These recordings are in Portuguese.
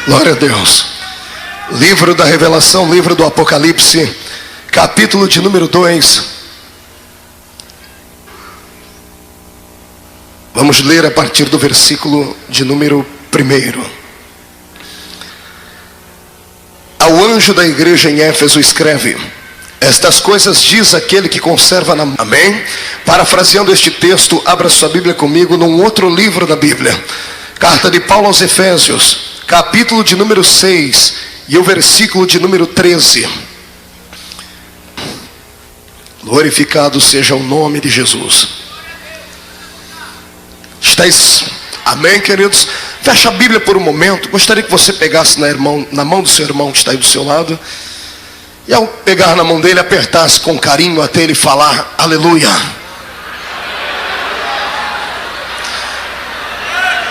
Glória a Deus. Livro da Revelação, livro do Apocalipse, capítulo de número 2. Vamos ler a partir do versículo de número 1. Ao anjo da igreja em Éfeso escreve: estas coisas diz aquele que conserva na mão. Amém? Parafraseando este texto, abra sua Bíblia comigo num outro livro da Bíblia. Carta de Paulo aos Efésios, capítulo de número 6 e o versículo de número 13. Glorificado seja o nome de Jesus. Estáis, amém, queridos? Fecha a Bíblia por um momento. Gostaria que você pegasse na mão do seu irmão que está aí do seu lado, e ao pegar na mão dele, apertasse com carinho até ele falar aleluia.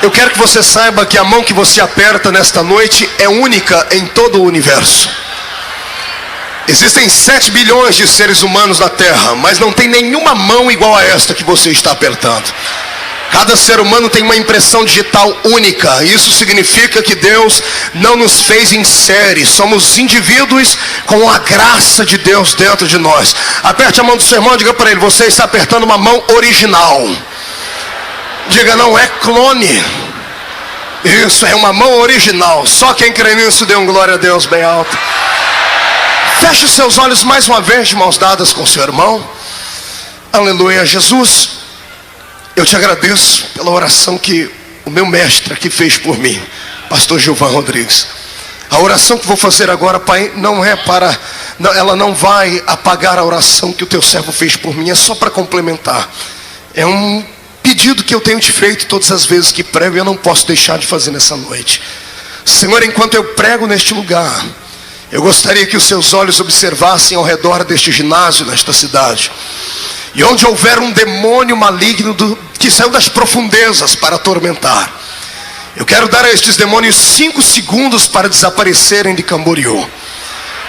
Eu quero que você saiba que a mão que você aperta nesta noite é única em todo o universo. Existem 7 bilhões de seres humanos na Terra, mas não tem nenhuma mão igual a esta que você está apertando. Cada ser humano tem uma impressão digital única. Isso significa que Deus não nos fez em série. Somos indivíduos com a graça de Deus dentro de nós. Aperte a mão do seu irmão e diga para ele: você está apertando uma mão original. Diga: não é clone. Isso, é uma mão original. Só quem crê nisso dê um glória a Deus bem alto. Feche os seus olhos mais uma vez, de mãos dadas com seu irmão. Aleluia. Jesus, eu te agradeço pela oração que o meu mestre aqui fez por mim, pastor Gilvan Rodrigues. A oração que vou fazer agora, Pai, ela não vai apagar a oração que o teu servo fez por mim. É só para complementar. É um pedido que eu tenho te feito todas as vezes que prego, e eu não posso deixar de fazer nessa noite. Senhor, enquanto eu prego neste lugar, eu gostaria que os seus olhos observassem ao redor deste ginásio, nesta cidade, e onde houver um demônio maligno que saiu das profundezas para atormentar, eu quero dar a estes demônios 5 segundos para desaparecerem de Camboriú.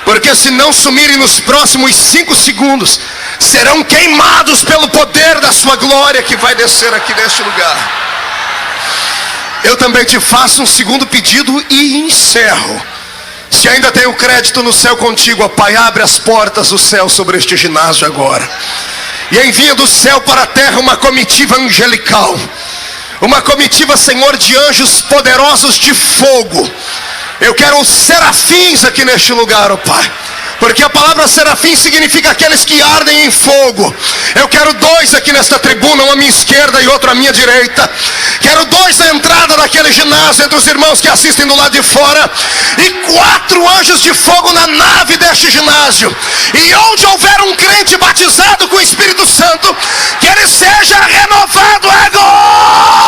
Porque se não sumirem nos próximos 5 segundos, serão queimados pelo poder da sua glória que vai descer aqui neste lugar. Eu também te faço um segundo pedido e encerro. Se ainda tenho crédito no céu contigo, ó Pai, abre as portas do céu sobre este ginásio agora. E envia do céu para a terra uma comitiva angelical. Uma comitiva, Senhor, de anjos poderosos de fogo. Eu quero os serafins aqui neste lugar, ó Pai. Porque a palavra serafim significa aqueles que ardem em fogo. Eu quero 2 aqui nesta tribuna, um à minha esquerda e outro à minha direita. Quero 2 na entrada daquele ginásio, entre os irmãos que assistem do lado de fora. E 4 anjos de fogo na nave deste ginásio. E onde houver um crente batizado com o Espírito Santo, que ele seja renovado agora.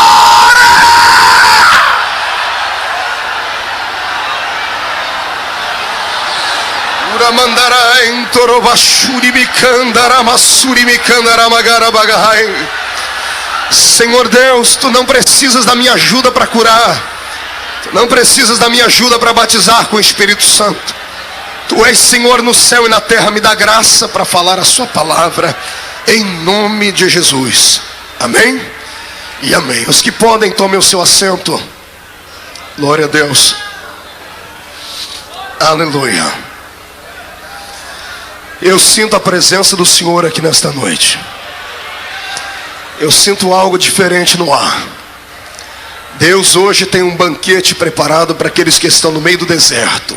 Senhor Deus, tu não precisas da minha ajuda para curar. Tu não precisas da minha ajuda para batizar com o Espírito Santo. Tu és Senhor no céu e na terra. Me dá graça para falar a sua palavra, em nome de Jesus. Amém e amém. Os que podem, tomem o seu assento. Glória a Deus. Aleluia. Eu sinto a presença do Senhor aqui nesta noite. Eu sinto algo diferente no ar. Deus hoje tem um banquete preparado para aqueles que estão no meio do deserto.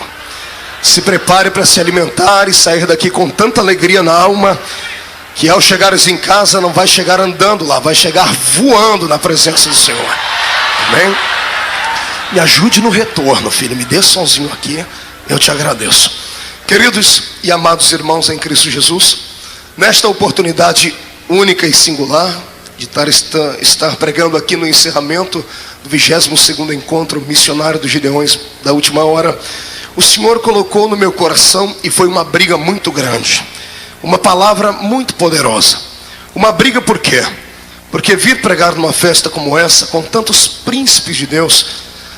Se prepare para se alimentar e sair daqui com tanta alegria na alma, que ao chegares em casa não vai chegar andando lá, vai chegar voando na presença do Senhor. Amém? Me ajude no retorno, filho. Me dê somzinho aqui, eu te agradeço. Queridos e amados irmãos em Cristo Jesus, nesta oportunidade única e singular de estar pregando aqui no encerramento do 22º encontro missionário dos Gideões da última hora, o Senhor colocou no meu coração, e foi uma briga muito grande, uma palavra muito poderosa. Uma briga por quê? Porque vir pregar numa festa como essa, com tantos príncipes de Deus,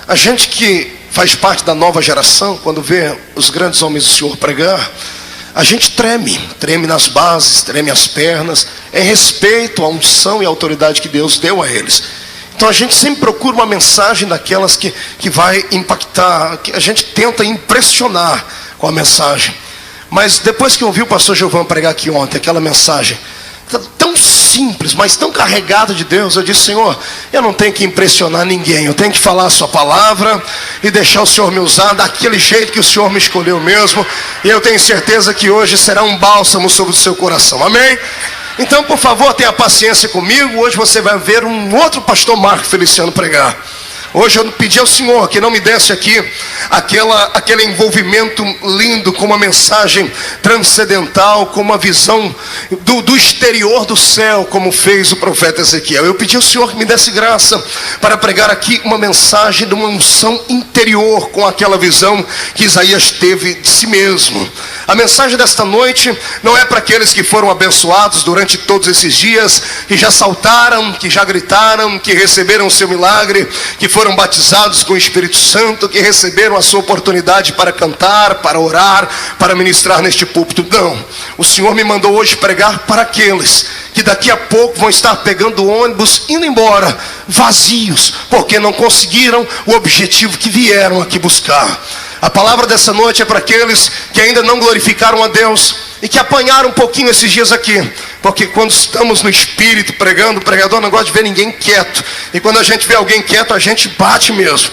a gente que faz parte da nova geração, quando vê os grandes homens do Senhor pregar, a gente treme nas bases, treme as pernas, em respeito à unção e à autoridade que Deus deu a eles. Então a gente sempre procura uma mensagem daquelas que vai impactar, que a gente tenta impressionar com a mensagem. Mas depois que eu ouvi o pastor Gilvan pregar aqui ontem, aquela mensagem tão simples, mas tão carregada de Deus, eu disse: Senhor, eu não tenho que impressionar ninguém, eu tenho que falar a sua palavra e deixar o Senhor me usar daquele jeito que o Senhor me escolheu mesmo. E eu tenho certeza que hoje será um bálsamo sobre o seu coração, amém? Então, por favor, tenha paciência comigo. Hoje você vai ver um outro pastor Marco Feliciano pregar. Hoje eu pedi ao Senhor que não me desse aqui aquele envolvimento lindo com uma mensagem transcendental, com uma visão do exterior do céu, como fez o profeta Ezequiel. Eu pedi ao Senhor que me desse graça para pregar aqui uma mensagem de uma unção interior, com aquela visão que Isaías teve de si mesmo. A mensagem desta noite não é para aqueles que foram abençoados durante todos esses dias, que já saltaram, que já gritaram, que receberam o seu milagre, que foram batizados com o Espírito Santo, que receberam a sua oportunidade para cantar, para orar, para ministrar neste púlpito. Não, o Senhor me mandou hoje pregar para aqueles que daqui a pouco vão estar pegando ônibus, indo embora, vazios, porque não conseguiram o objetivo que vieram aqui buscar. A palavra dessa noite é para aqueles que ainda não glorificaram a Deus e que apanharam um pouquinho esses dias aqui. Porque quando estamos no Espírito pregando, o pregador não gosta de ver ninguém quieto. E quando a gente vê alguém quieto, a gente bate mesmo.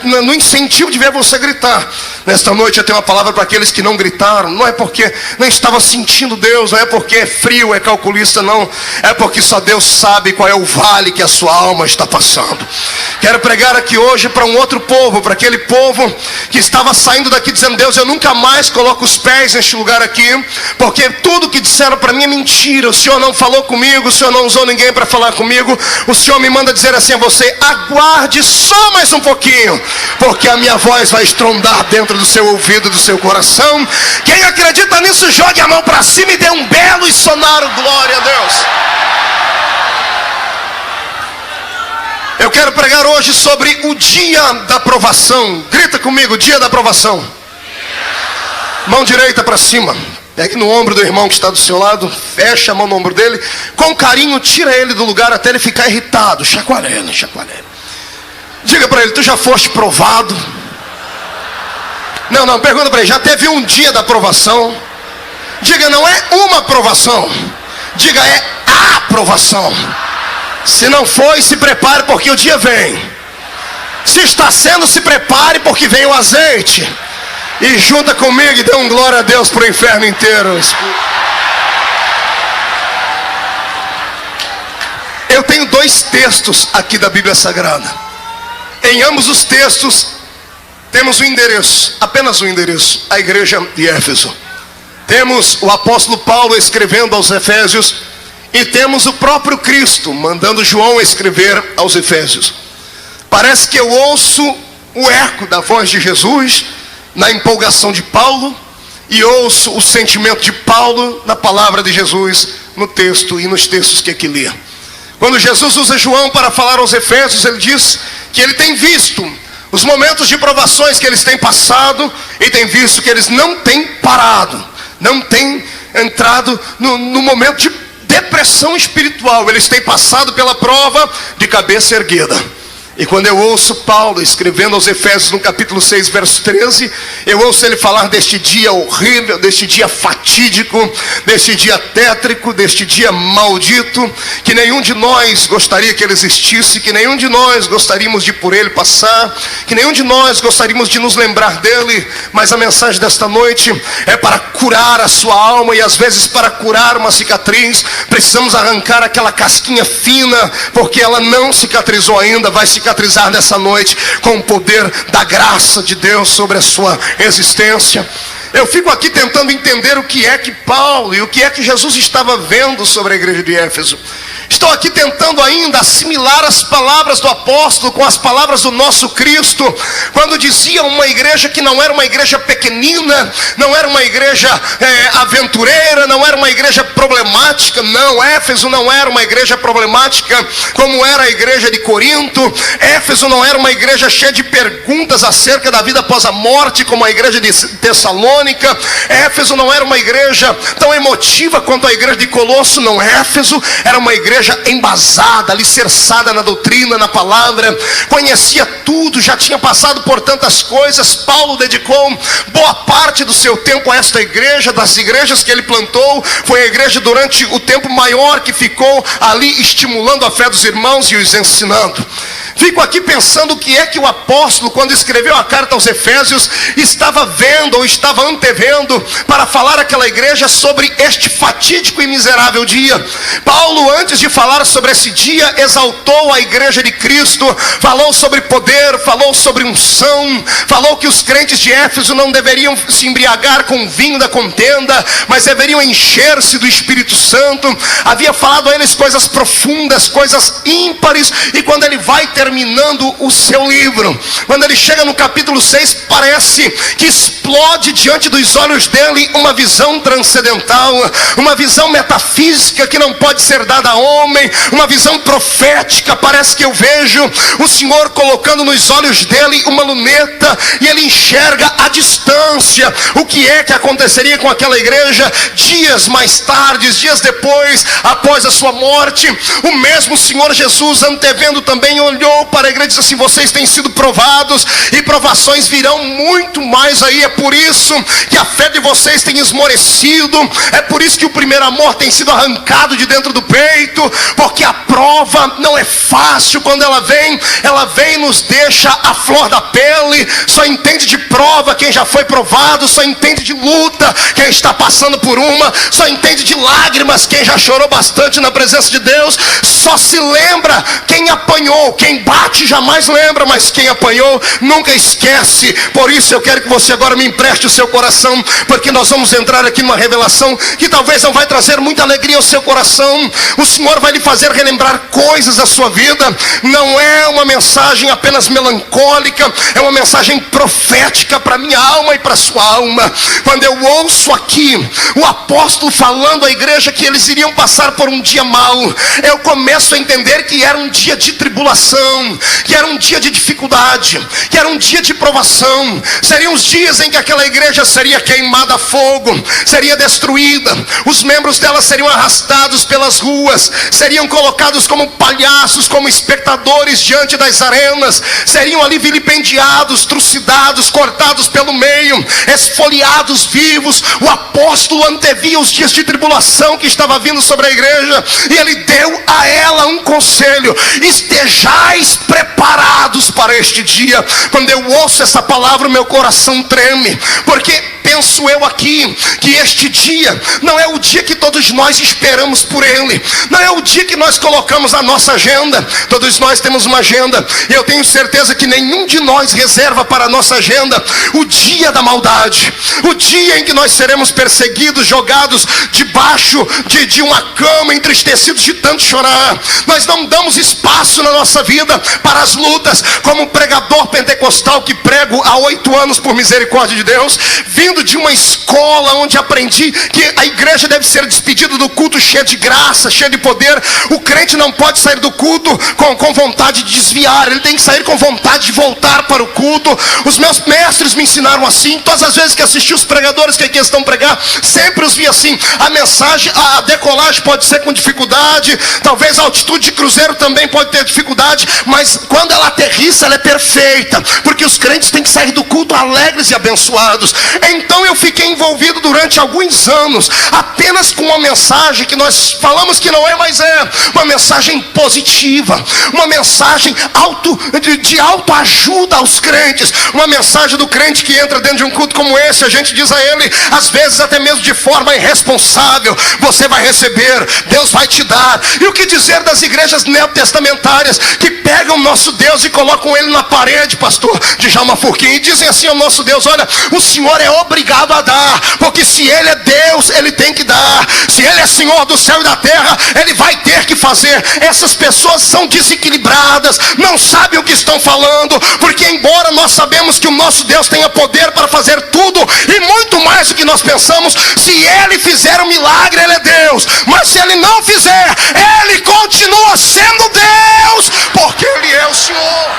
No incentivo de ver você gritar. Nesta noite eu tenho uma palavra para aqueles que não gritaram. Não é porque não estava sentindo Deus, não é porque é frio, é calculista, não. É porque só Deus sabe qual é o vale que a sua alma está passando. Quero pregar aqui hoje para um outro povo, para aquele povo que estava saindo daqui dizendo: Deus, eu nunca mais coloco os pés neste lugar aqui, porque tudo que disseram para mim é mentira. O Senhor não falou comigo, o Senhor não usou ninguém para falar comigo. O Senhor me manda dizer assim a você: aguarde só mais um pouquinho, porque a minha voz vai estrondar dentro do seu ouvido, do seu coração. Quem acredita nisso, jogue a mão para cima e dê um belo e sonoro glória a Deus. Eu quero pregar hoje sobre o dia da provação. Grita comigo: dia da provação. Mão direita para cima. Pegue no ombro do irmão que está do seu lado, fecha a mão no ombro dele, com carinho tira ele do lugar até ele ficar irritado. Chacoalha ele, chacoalha ele. Diga para ele: tu já foste provado? Não, pergunta para ele: já teve um dia da provação? Diga: não é uma provação, diga: é a provação. Se não foi, se prepare, porque o dia vem. Se está sendo, se prepare, porque vem o azeite. E junta comigo e dê um glória a Deus para o inferno inteiro. Eu tenho 2 textos aqui da Bíblia Sagrada. Em ambos os textos temos um endereço, apenas um endereço: a igreja de Éfeso. Temos o apóstolo Paulo escrevendo aos Efésios, e temos o próprio Cristo mandando João escrever aos Efésios. Parece que eu ouço o eco da voz de Jesus na empolgação de Paulo, e ouço o sentimento de Paulo na palavra de Jesus no texto e nos textos que aqui lê. Quando Jesus usa João para falar aos Efésios, ele diz que ele tem visto os momentos de provações que eles têm passado, e tem visto que eles não têm parado, não têm entrado no momento de depressão espiritual. Eles têm passado pela prova de cabeça erguida. E quando eu ouço Paulo escrevendo aos Efésios no capítulo 6, verso 13, eu ouço ele falar deste dia horrível, deste dia fatídico, deste dia tétrico, deste dia maldito, que nenhum de nós gostaria que ele existisse, que nenhum de nós gostaríamos de por ele passar, que nenhum de nós gostaríamos de nos lembrar dele. Mas a mensagem desta noite é para curar a sua alma, e às vezes para curar uma cicatriz precisamos arrancar aquela casquinha fina, porque ela não cicatrizou ainda. Vai cicatrizar nessa noite com o poder da graça de Deus sobre a sua existência. Eu fico aqui tentando entender o que é que Paulo e o que é que Jesus estava vendo sobre a igreja de Éfeso. Estou aqui tentando ainda assimilar as palavras do apóstolo com as palavras do nosso Cristo, quando dizia uma igreja que não era uma igreja pequenina, não era uma igreja aventureira, não era uma igreja problemática. Não, Éfeso não era uma igreja problemática como era a igreja de Corinto. Éfeso não era uma igreja cheia de perguntas acerca da vida após a morte como a igreja de Tessalônica. Éfeso não era uma igreja tão emotiva quanto a igreja de Colosso. Não, Éfeso era uma igreja embasada, alicerçada na doutrina, na palavra, conhecia tudo, já tinha passado por tantas coisas. Paulo dedicou boa parte do seu tempo a esta igreja. Das igrejas que ele plantou, foi a igreja durante o tempo maior que ficou ali estimulando a fé dos irmãos e os ensinando. Fico aqui pensando o que é que o apóstolo, quando escreveu a carta aos Efésios, estava vendo ou estava antevendo para falar àquela igreja sobre este fatídico e miserável dia. Paulo, antes de falar sobre esse dia, exaltou a igreja de Cristo, falou sobre poder, falou sobre unção, falou que os crentes de Éfeso não deveriam se embriagar com o vinho da contenda, mas deveriam encher-se do Espírito Santo. Havia falado a eles coisas profundas, coisas ímpares, e quando ele vai terminando o seu livro, quando ele chega no capítulo 6, parece que explode diante dos olhos dele uma visão transcendental, uma visão metafísica que não pode ser dada a homem, uma visão profética. Parece que eu vejo o Senhor colocando nos olhos dele uma luneta, e ele enxerga à distância o que é que aconteceria com aquela igreja dias mais tarde, dias depois, após a sua morte. O mesmo Senhor Jesus, antevendo também, olhou para a igreja e disse assim: vocês têm sido provados, e provações virão muito mais aí. É por isso que a fé de vocês tem esmorecido, é por isso que o primeiro amor tem sido arrancado de dentro do peito, porque a prova não é fácil. Quando ela vem e nos deixa a flor da pele. Só entende de prova quem já foi provado, só entende de luta quem está passando por uma, só entende de lágrimas quem já chorou bastante na presença de Deus. Só se lembra quem apanhou. Quem bate jamais lembra, mas quem apanhou nunca esquece. Por isso eu quero que você agora me empreste o seu coração, porque nós vamos entrar aqui numa revelação que talvez não vai trazer muita alegria ao seu coração. O Senhor vai lhe fazer relembrar coisas da sua vida. Não é uma mensagem apenas melancólica, é uma mensagem profética para minha alma e para a sua alma. Quando eu ouço aqui o apóstolo falando à igreja que eles iriam passar por um dia mau, eu começo a entender que era um dia de tribulação, que era um dia de dificuldade, que era um dia de provação. Seriam os dias em que aquela igreja seria queimada a fogo, seria destruída, os membros dela seriam arrastados pelas ruas, seriam colocados como palhaços, como espectadores diante das arenas, seriam ali vilipendiados, trucidados, cortados pelo meio, esfoliados vivos. O apóstolo antevia os dias de tribulação que estava vindo sobre a igreja, e ele deu a ela um conselho: estejais preparados para este dia. Quando eu ouço essa palavra, o meu coração treme, porque penso eu aqui que este dia não é o dia que todos nós esperamos por ele, não é o dia que nós colocamos na nossa agenda. Todos nós temos uma agenda, e eu tenho certeza que nenhum de nós reserva para a nossa agenda o dia da maldade, o dia em que nós seremos perseguidos, jogados debaixo de uma cama, entristecidos de tanto chorar. Nós não damos espaço na nossa vida para as lutas. Como pregador pentecostal que prego há 8 anos por misericórdia de Deus, vindo de uma escola onde aprendi que a igreja deve ser despedida do culto cheia de graça, cheia de poder. O crente não pode sair do culto com vontade de desviar, ele tem que sair com vontade de voltar para o culto. Os meus mestres me ensinaram assim. Todas as vezes que assisti os pregadores que aqui estão pregar, sempre os vi assim. A mensagem, a decolagem pode ser com dificuldade, talvez a altitude de cruzeiro também pode ter dificuldade, mas quando ela aterrissa, ela é perfeita, porque os crentes têm que sair do culto alegres e abençoados. Então eu fiquei envolvido durante alguns anos apenas com uma mensagem que nós falamos que não é, mas é uma mensagem positiva, uma mensagem de autoajuda aos crentes, uma mensagem do crente que entra dentro de um culto como esse. A gente diz a ele, às vezes até mesmo de forma irresponsável: você vai receber, Deus vai te dar. E o que dizer das igrejas neotestamentárias que pegam o nosso Deus e colocam ele na parede, pastor Djalma Furquim, e dizem assim ao nosso Deus: olha, o Senhor é obrigado a dar, porque se ele é Deus, ele tem que dar. Se Ele é Senhor do céu e da terra, Ele vai ter que fazer. Essas pessoas são desequilibradas, não sabem o que estão falando, porque embora nós sabemos que o nosso Deus tenha poder para fazer tudo e muito mais do que nós pensamos, se Ele fizer um milagre, Ele é Deus. Mas se Ele não fizer, Ele continua sendo Deus, porque Ele é o Senhor.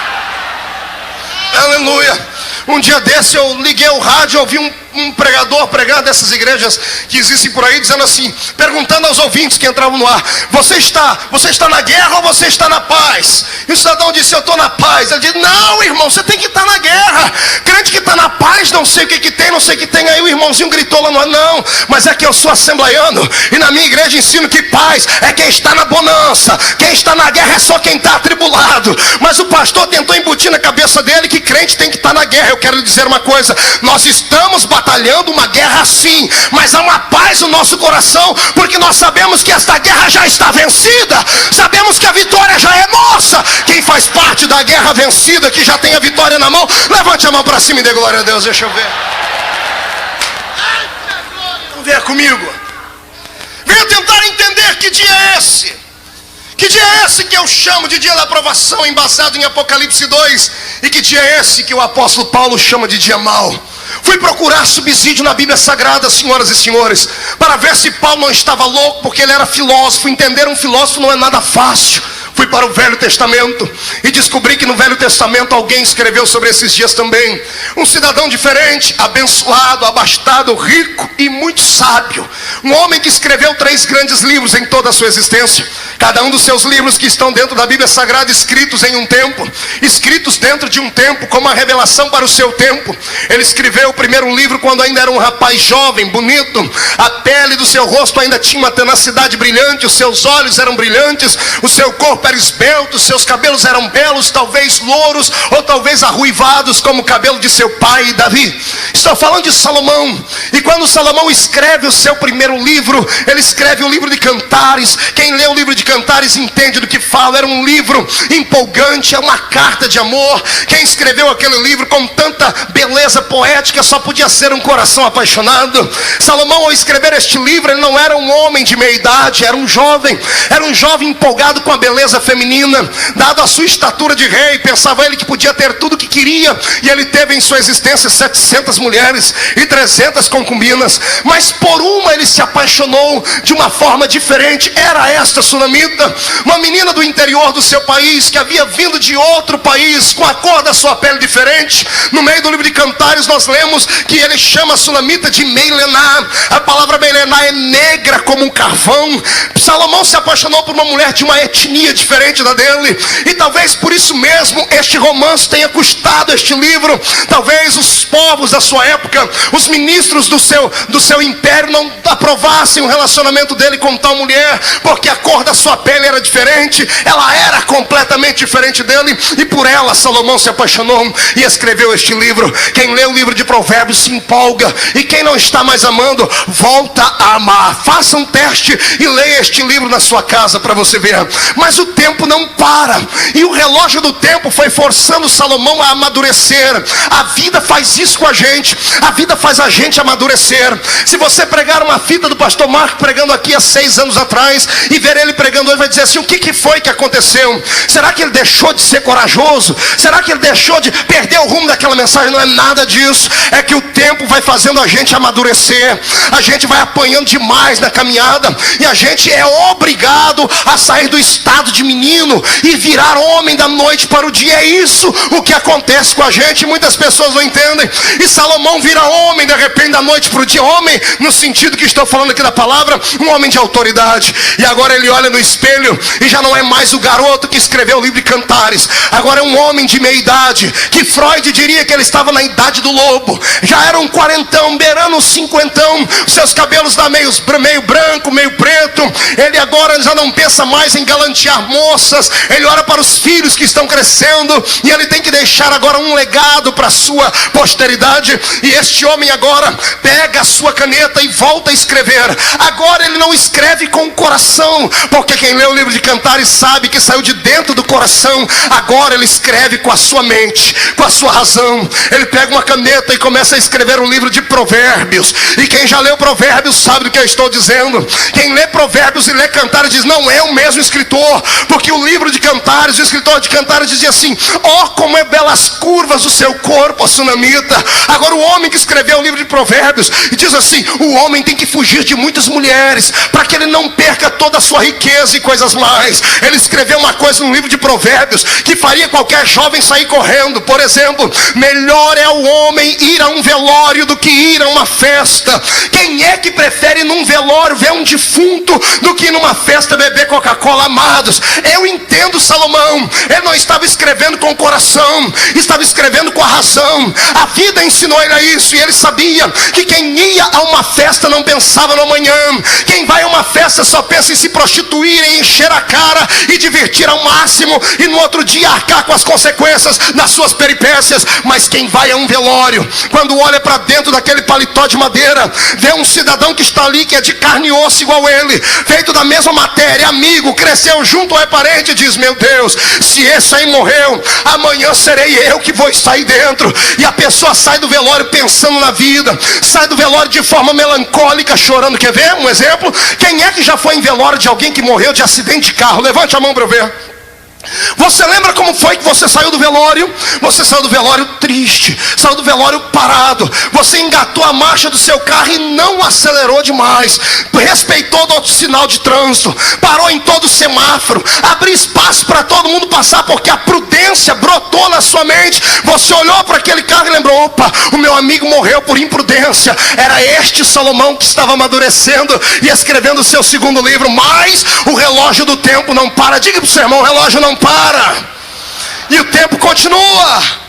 Aleluia. Um dia desse eu liguei o rádio e ouvi um pregador pregar dessas igrejas que existem por aí, dizendo assim, perguntando aos ouvintes que entravam no ar: você está na guerra ou você está na paz? E o cidadão disse: eu estou na paz. Ele disse: não, irmão, você tem que estar na guerra. Crente que está na paz, não sei o que tem, não sei o que tem. Aí o irmãozinho gritou lá no ar: não, mas é que eu sou assembleiano e na minha igreja ensino que paz é quem está na bonança, quem está na guerra é só quem está atribulado. Mas o pastor tentou embutir na cabeça dele que crente tem que estar na guerra. Eu quero lhe dizer uma coisa: nós estamos batalhando uma guerra sim, mas há uma paz no nosso coração, porque nós sabemos que esta guerra já está vencida, sabemos que a vitória já é nossa. Quem faz parte da guerra vencida, que já tem a vitória na mão, levante a mão para cima e dê glória a Deus. Deixa eu ver. Venha comigo, venha tentar entender que dia é esse. Que dia é esse que eu chamo de dia da aprovação, embasado em Apocalipse 2? E que dia é esse que o apóstolo Paulo chama de dia mau? Fui procurar subsídio na Bíblia Sagrada, senhoras e senhores, para ver se Paulo não estava louco, porque ele era filósofo. Entender um filósofo não é nada fácil. Fui para o Velho Testamento e descobri que no Velho Testamento alguém escreveu sobre esses dias também. Um cidadão diferente, abençoado, abastado, rico e muito sábio. Um homem que escreveu 3 grandes livros em toda a sua existência. Cada um dos seus livros que estão dentro da Bíblia Sagrada, escritos em um tempo, escritos dentro de um tempo, como uma revelação para o seu tempo. Ele escreveu o primeiro livro quando ainda era um rapaz jovem, bonito. A pele do seu rosto ainda tinha uma tenacidade brilhante, os seus olhos eram brilhantes, o seu corpo era esbelto, seus cabelos eram belos, talvez louros ou talvez arruivados como o cabelo de seu pai Davi. Estou falando de Salomão. E quando Salomão escreve o seu primeiro livro, ele escreve o livro de Cantares. Quem lê o livro de Cantares entende do que fala. Era um livro empolgante, é uma carta de amor. Quem escreveu aquele livro com tanta beleza poética só podia ser um coração apaixonado. Salomão, ao escrever este livro, ele não era um homem de meia idade, era um jovem empolgado com a beleza feminina. Dado a sua estatura de rei, pensava ele que podia ter tudo o que queria, e ele teve em sua existência 700 mulheres e 300 concubinas, mas por uma ele se apaixonou de uma forma diferente. Era esta sunamita, uma menina do interior do seu país, que havia vindo de outro país, com a cor da sua pele diferente. No meio do livro de Cantares nós lemos que ele chama a sunamita de Meilená. A palavra Meilená é negra como um carvão. Salomão se apaixonou por uma mulher de uma etnia diferente da dele, e talvez por isso mesmo este romance tenha custado este livro. Talvez os povos da sua época, os ministros do seu império não aprovassem o relacionamento dele com tal mulher, porque a cor da sua pele era diferente, ela era completamente diferente dele, e por ela Salomão se apaixonou e escreveu este livro. Quem lê o livro de Provérbios se empolga, e quem não está mais amando, volta a amar. Faça um teste e leia este livro na sua casa para você ver. Mas o tempo não para, e o relógio do tempo foi forçando Salomão a amadurecer. A vida faz isso com a gente, a vida faz a gente amadurecer. Se você pregar uma fita do pastor Marco pregando aqui há 6 anos atrás, e ver ele pregando hoje, vai dizer assim: o que foi que aconteceu? Será que ele deixou de ser corajoso? Será que ele deixou de perder o rumo daquela mensagem? Não é nada disso. É que o tempo vai fazendo a gente amadurecer. A gente vai apanhando demais na caminhada, e a gente é obrigado a sair do estado de menino e virar homem da noite para o dia. É isso o que acontece com a gente. Muitas pessoas não entendem. E Salomão vira homem de repente da noite para o dia. Homem no sentido que estou falando aqui da palavra, um homem de autoridade. E agora ele olha no espelho e já não é mais o garoto que escreveu o livro de Cantares. Agora é um homem de meia idade, que Freud diria que ele estava na idade do lobo. Já era um quarentão, beirando uns cinquentão, seus cabelos da meio branco, meio preto. Ele agora já não pensa mais em galantear moças. Ele olha para os filhos que estão crescendo, e ele tem que deixar agora um legado para a sua posteridade. E este homem agora pega a sua caneta e volta a escrever. Agora ele não escreve com o coração, porque Porque quem lê o livro de Cantares sabe que saiu de dentro do coração. Agora ele escreve com a sua mente, com a sua razão. Ele pega uma caneta e começa a escrever um livro de provérbios. E quem já leu provérbios sabe do que eu estou dizendo. Quem lê provérbios e lê Cantares diz: não é o mesmo escritor. Porque o livro de Cantares, o escritor de Cantares dizia assim: ó, como é belas curvas o seu corpo, a sunamita. Agora o homem que escreveu o livro de provérbios e diz assim: o homem tem que fugir de muitas mulheres para que ele não perca toda a sua riqueza e coisas mais. Ele escreveu uma coisa no livro de provérbios que faria qualquer jovem sair correndo. Por exemplo: melhor é o homem ir a um velório do que ir a uma festa. Quem é que prefere num velório ver um defunto do que numa festa beber Coca-Cola? Amados, eu entendo Salomão. Ele não estava escrevendo com o coração, estava escrevendo com a razão. A vida ensinou ele a isso. E ele sabia que quem ia a uma festa não pensava no amanhã. Quem vai a uma festa só pensa em se prostituir, em encher a cara e divertir ao máximo, e no outro dia arcar com as consequências das suas peripécias. Mas quem vai a um velório, quando olha para dentro daquele paletó de madeira, vê um cidadão que está ali, que é de carne e osso igual ele, feito da mesma matéria, amigo, cresceu junto ou é parente, diz: meu Deus, se esse aí morreu, amanhã serei eu que vou sair dentro. E a pessoa sai do velório pensando na vida, sai do velório de forma melancólica, chorando. Quer ver um exemplo? Quem é que já foi em velório de alguém que morreu de acidente de carro? Levante a mão para eu ver. Você lembra como foi que você saiu do velório? Você saiu do velório triste, saiu do velório parado. Você engatou a marcha do seu carro e não acelerou demais, respeitou todo sinal de trânsito, parou em todo semáforo, abriu espaço para todo mundo passar, porque a prudência brotou na sua mente. Você olhou para aquele carro e lembrou: opa, o meu amigo morreu por imprudência. Era este Salomão que estava amadurecendo e escrevendo o seu segundo livro. Mas o relógio do tempo não para. Diga para o seu irmão: o relógio não para, e o tempo continua.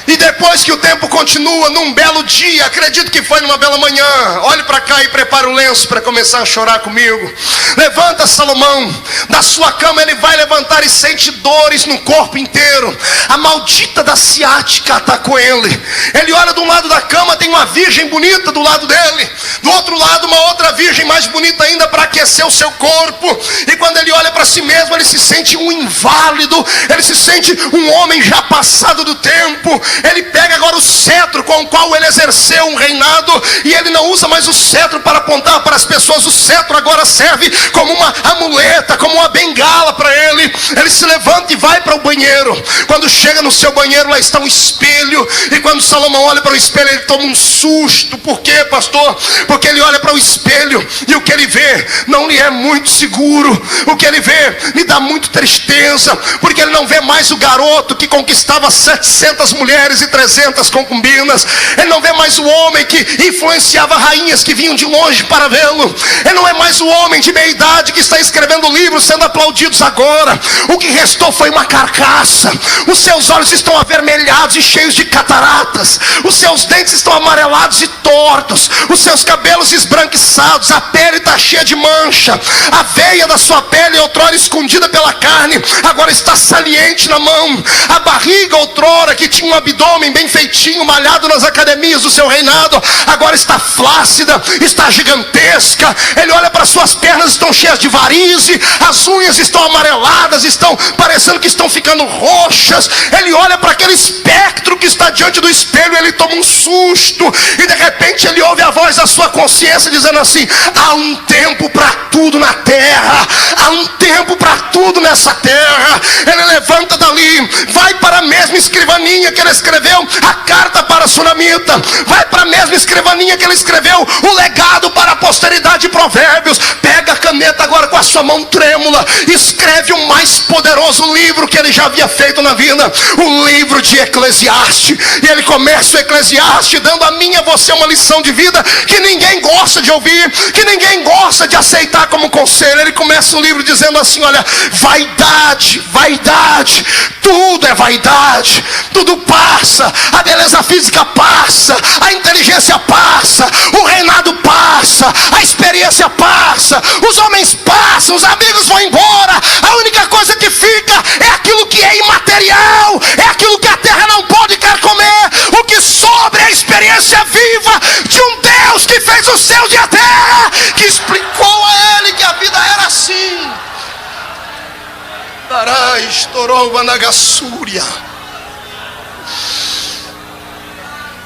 E depois que o tempo continua, num belo dia, acredito que foi numa bela manhã, olhe para cá e prepara o lenço para começar a chorar comigo. Levanta Salomão da sua cama. Ele vai levantar e sente dores no corpo inteiro. A maldita da ciática atacou ele. Ele olha de um lado da cama, tem uma virgem bonita do lado dele, do outro lado uma outra virgem mais bonita ainda para aquecer o seu corpo. E quando ele olha para si mesmo, ele se sente um inválido, ele se sente um homem já passado do tempo. Ele pega agora o cetro com o qual ele exerceu um reinado, e ele não usa mais o cetro para apontar para as pessoas. O cetro agora serve como uma amuleta, como uma bengala para ele. Ele se levanta e vai para o banheiro. Quando chega no seu banheiro, lá está um espelho. E quando Salomão olha para o espelho, ele toma um susto. Por quê, pastor? Porque ele olha para o espelho e o que ele vê não lhe é muito seguro. O que ele vê lhe dá muito tristeza, porque ele não vê mais o garoto que conquistava 700 mulheres e 300 concubinas. Ele não vê mais o homem que influenciava rainhas que vinham de longe para vê-lo. Ele não é mais o homem de meia idade que está escrevendo livros sendo aplaudidos agora. O que restou foi uma carcaça. Os seus olhos estão avermelhados e cheios de cataratas. Os seus dentes estão amarelados e tortos. Os seus cabelos esbranquiçados. A pele está cheia de mancha. A veia da sua pele, outrora escondida pela carne, agora está saliente na mão. A barriga, outrora que tinha um abdômen bem feitinho, malhado nas academias do seu reinado, agora está flácida, está gigantesca. Ele olha para suas pernas, estão cheias de varize. As unhas estão amareladas, estão parecendo que estão ficando roxas. Ele olha para aquele espectro que está diante do espelho, ele toma um susto, e de repente ele ouve a voz da sua consciência dizendo assim: há um tempo para tudo na terra, há um tempo para tudo nessa terra. Ele levanta dali, vai para a mesma escrivaninha que ele escreveu a carta para a sunamita, vai para a mesma escrivaninha que ele escreveu o legado para a posteridade de Provérbios. Pega a caneta agora com a sua mão trêmula, escreve o mais poderoso livro que ele já havia feito na vida, o livro de Eclesiastes. E ele começa o Eclesiastes dando a mim e a você uma lição de vida que ninguém gosta de ouvir, que ninguém gosta de aceitar como conselho. Ele começa o livro dizendo assim: olha, vaidade, vaidade, tudo é vaidade, tudo passa, a beleza física passa, a inteligência passa, o reinado passa, a experiência passa, os homens passam, os amigos vão embora. A única coisa que fica é aquilo que é imaterial, é aquilo que a terra não pode carcomer. O que sobra é a experiência viva de um Deus que fez os céus e a terra, que explicou a ele que a vida era assim.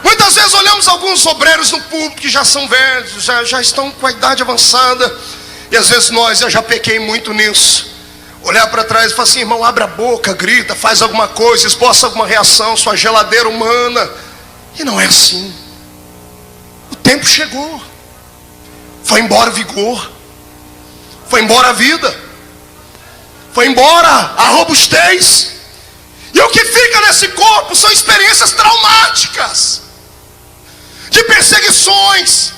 Muitas vezes olhamos alguns obreiros no púlpito que já são velhos, já estão com a idade avançada. E às vezes eu já pequei muito nisso. Olhar para trás e falar assim: irmão, abre a boca, grita, faz alguma coisa, esboça alguma reação, sua geladeira humana. E não é assim. O tempo chegou. Foi embora o vigor. Foi embora a vida. Foi embora a robustez. E o que fica nesse corpo são experiências traumáticas. De perseguições,